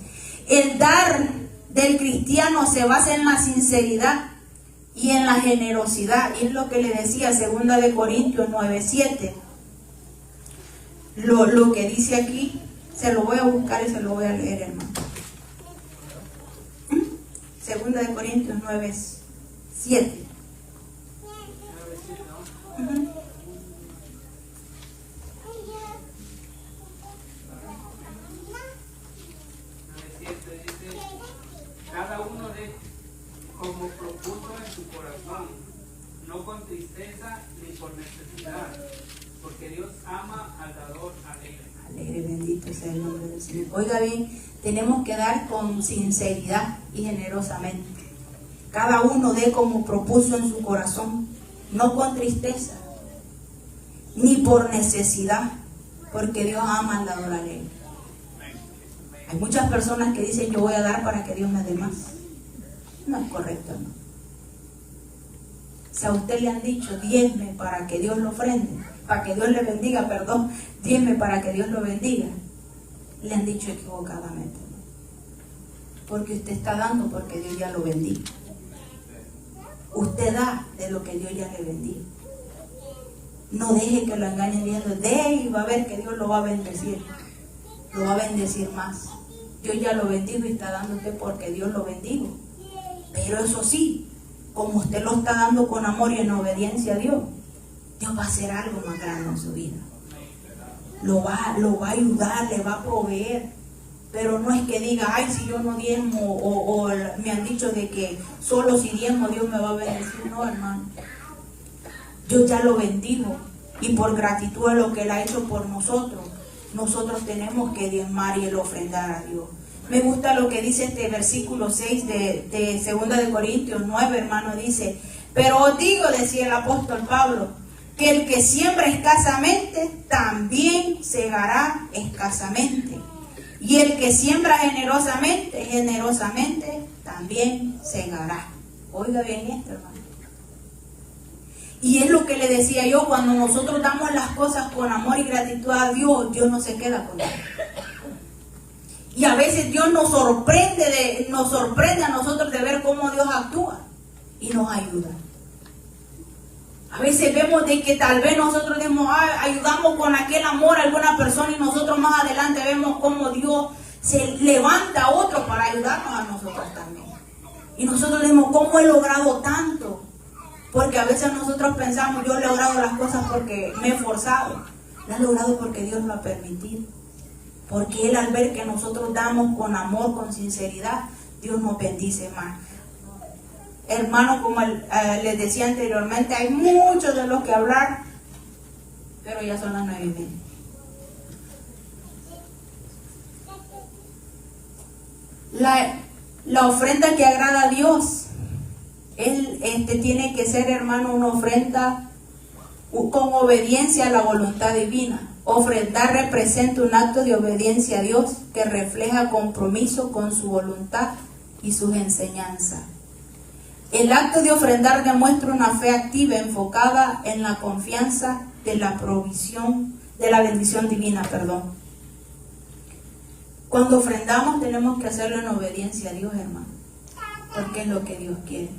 El dar del cristiano se basa en la sinceridad y en la generosidad. Y es lo que le decía 2 Corintios 9:7. Lo que dice aquí, se lo voy a buscar y se lo voy a leer, hermano. 2 Corintios 9:7. Cada uno de como propuso en su corazón, no con tristeza ni por necesidad, porque Dios ama al dador alegre. Alegre, bendito sea el nombre del Señor. Oiga bien, tenemos que dar con sinceridad y generosamente. Cada uno dé como propuso en su corazón, no con tristeza ni por necesidad, porque Dios ama al dador alegre. Hay muchas personas que dicen, yo voy a dar para que Dios me dé más. No es correcto, ¿no? Si a usted le han dicho, diezme para que Dios lo ofrende, para que Dios le bendiga, perdón, diezme para que Dios lo bendiga, le han dicho equivocadamente, ¿no? Porque usted está dando porque Dios ya lo bendiga. Usted da de lo que Dios ya le bendiga. No deje que lo engañen diciendo, de y va a ver que Dios lo va a bendecir. Lo va a bendecir más. Dios ya lo bendijo y está dando usted porque Dios lo bendijo. Pero eso sí, como usted lo está dando con amor y en obediencia a Dios, Dios va a hacer algo más grande en su vida. Lo va a ayudar, le va a proveer. Pero no es que diga, ay, si yo no diezmo, o me han dicho de que solo si diezmo Dios me va a bendecir. No, hermano. Dios ya lo bendijo. Y por gratitud a lo que Él ha hecho por nosotros, nosotros tenemos que diezmar y el ofrendar a Dios. Me gusta lo que dice este versículo 6 de 2 Corintios 9, hermano, dice, pero os digo, decía el apóstol Pablo, que el que siembra escasamente, también segará escasamente. Y el que siembra generosamente, generosamente, también segará. Oiga bien esto, hermano. Y es lo que le decía yo, cuando nosotros damos las cosas con amor y gratitud a Dios, Dios no se queda con nosotros. Y a veces Dios nos sorprende a nosotros de ver cómo Dios actúa y nos ayuda. A veces vemos de que tal vez nosotros ayudamos con aquel amor a alguna persona y nosotros más adelante vemos cómo Dios se levanta a otro para ayudarnos a nosotros también. Y nosotros decimos, ¿cómo he logrado tanto? Porque a veces nosotros pensamos, yo he logrado las cosas porque me he esforzado. Lo he logrado porque Dios lo ha permitido. Porque Él, al ver que nosotros damos con amor, con sinceridad, Dios nos bendice más. hermano, como les decía anteriormente, hay mucho de lo que hablar, pero ya son las 9:30. La ofrenda que agrada a Dios, tiene que ser, hermano, una ofrenda con obediencia a la voluntad divina. Ofrendar representa un acto de obediencia a Dios que refleja compromiso con su voluntad y sus enseñanzas. El acto de ofrendar demuestra una fe activa enfocada en la confianza de la provisión, de la bendición divina, Cuando ofrendamos tenemos que hacerlo en obediencia a Dios, hermano, porque es lo que Dios quiere.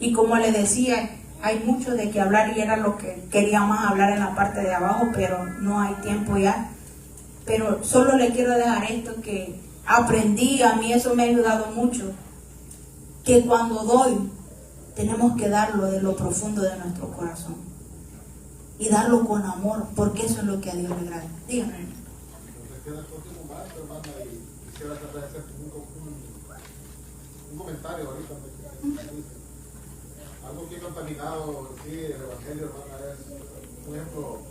Y como le decía, hay mucho de qué hablar y era lo que queríamos hablar en la parte de abajo, pero no hay tiempo ya. Pero solo le quiero dejar esto que aprendí, a mí eso me ha ayudado mucho, que cuando doy, tenemos que darlo de lo profundo de nuestro corazón y darlo con amor, porque eso es lo que a Dios le agrada. Dígame. Nos queda el próximo martes, hermana, y quisiera hacer un comentario ahorita. Algo que he contaminado, sí, el Evangelio, hermana, es, por ejemplo,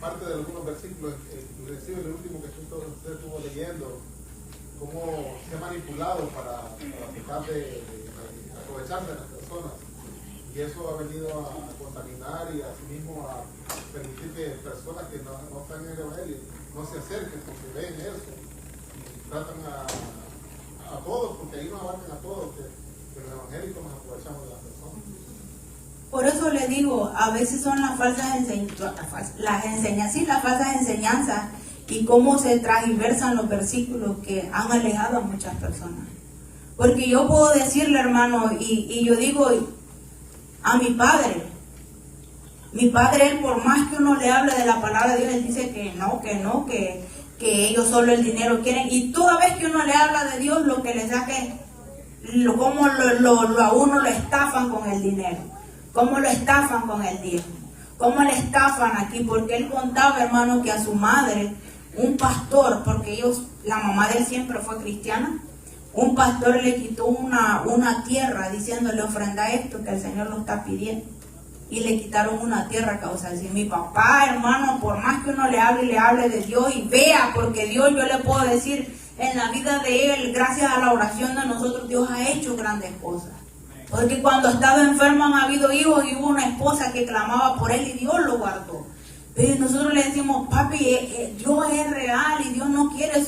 parte de algunos versículos, inclusive el último que usted estuvo leyendo, cómo se ha manipulado para tratar de aprovecharse de las personas. Y eso ha venido a contaminar y asimismo a permitir que personas que no están en el Evangelio no se acerquen porque ven eso y tratan a todos, porque ahí nos abarcan a todos, que en el Evangelio nos aprovechamos de las personas. Por eso le digo, a veces son las falsas enseñanzas y cómo se transversan los versículos que han alejado a muchas personas. Porque yo puedo decirle, hermano, y yo digo a mi padre, él por más que uno le hable de la palabra de Dios, él dice que ellos solo el dinero quieren. Y toda vez que uno le habla de Dios, lo que le saque, cómo a uno lo estafan con el dinero, cómo lo estafan con el diezmo, cómo le estafan aquí, porque él contaba, hermano, que a su madre, un pastor, porque la mamá de él siempre fue cristiana, un pastor le quitó una tierra diciéndole ofrenda esto que el Señor lo está pidiendo, y le quitaron una tierra a causa de decir, mi papá, hermano, por más que uno le hable de Dios y vea, porque Dios, yo le puedo decir, en la vida de él, gracias a la oración de nosotros, Dios ha hecho grandes cosas. Porque cuando estaba enfermo han habido hijos y hubo una esposa que clamaba por él y Dios lo guardó. Pero nosotros le decimos, papi, Dios es real y Dios no quiere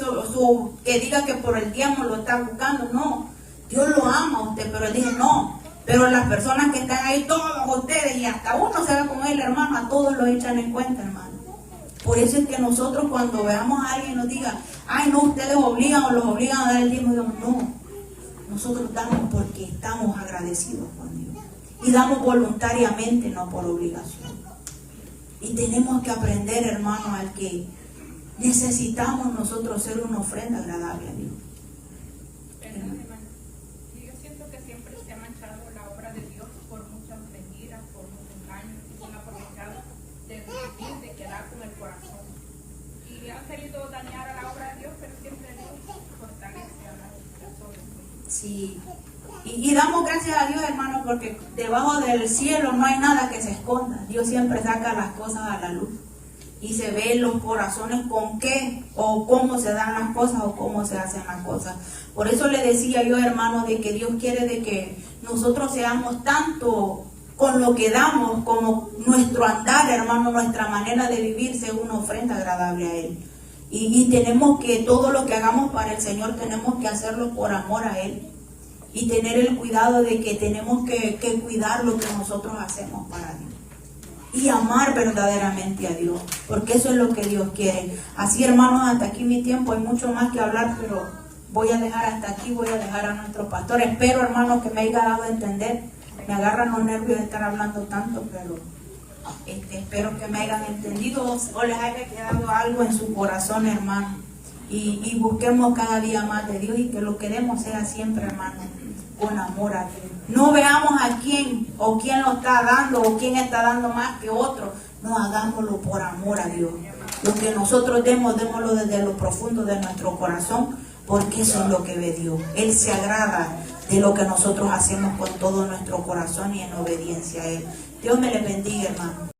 que diga que por el diezmo lo está buscando. No, Dios lo ama a usted, pero él dice no. Pero las personas que están ahí, todos ustedes, y hasta uno se ve como él, hermano, a todos lo echan en cuenta, hermano. Por eso es que nosotros cuando veamos a alguien nos diga, ay no, ustedes obligan o los obligan a dar el diezmo, digamos, no. Nosotros damos porque estamos agradecidos con Dios. Y damos voluntariamente, no por obligación. Y tenemos que aprender, hermano, al que necesitamos nosotros ser una ofrenda agradable a Dios. Yo siento que siempre se ha manchado la obra de Dios por muchas mentiras, por muchos engaños, y se han aprovechado del humilde que da con el corazón. Y han querido dañar a la obra de Dios, pero siempre Dios fortalece a las personas. Sí. Y damos gracias a Dios, hermano, porque debajo del cielo no hay nada que se esconda. Dios siempre saca las cosas a la luz. Y se ve en los corazones con qué o cómo se dan las cosas o cómo se hacen las cosas. Por eso le decía yo, hermano, de que Dios quiere de que nosotros seamos tanto con lo que damos como nuestro andar, hermano, nuestra manera de vivir sea una ofrenda agradable a Él. Y tenemos que, todo lo que hagamos para el Señor, tenemos que hacerlo por amor a Él. Y tener el cuidado de que tenemos que cuidar lo que nosotros hacemos para Dios. Y amar verdaderamente a Dios, porque eso es lo que Dios quiere. Así, hermanos, hasta aquí mi tiempo, hay mucho más que hablar, pero voy a dejar hasta aquí, voy a dejar a nuestro pastor. Espero, hermanos, que me haya dado a entender. Me agarran los nervios de estar hablando tanto, pero espero que me hayan entendido o les haya quedado algo en su corazón, hermano. Y busquemos cada día más de Dios y que lo queremos sea siempre, hermano, con amor a Dios. No veamos a quién o quién lo está dando o quién está dando más que otro. No, hagámoslo por amor a Dios. Lo que nosotros démoslo desde lo profundo de nuestro corazón, porque eso es lo que ve Dios. Él se agrada de lo que nosotros hacemos con todo nuestro corazón y en obediencia a Él. Dios me le bendiga, hermano.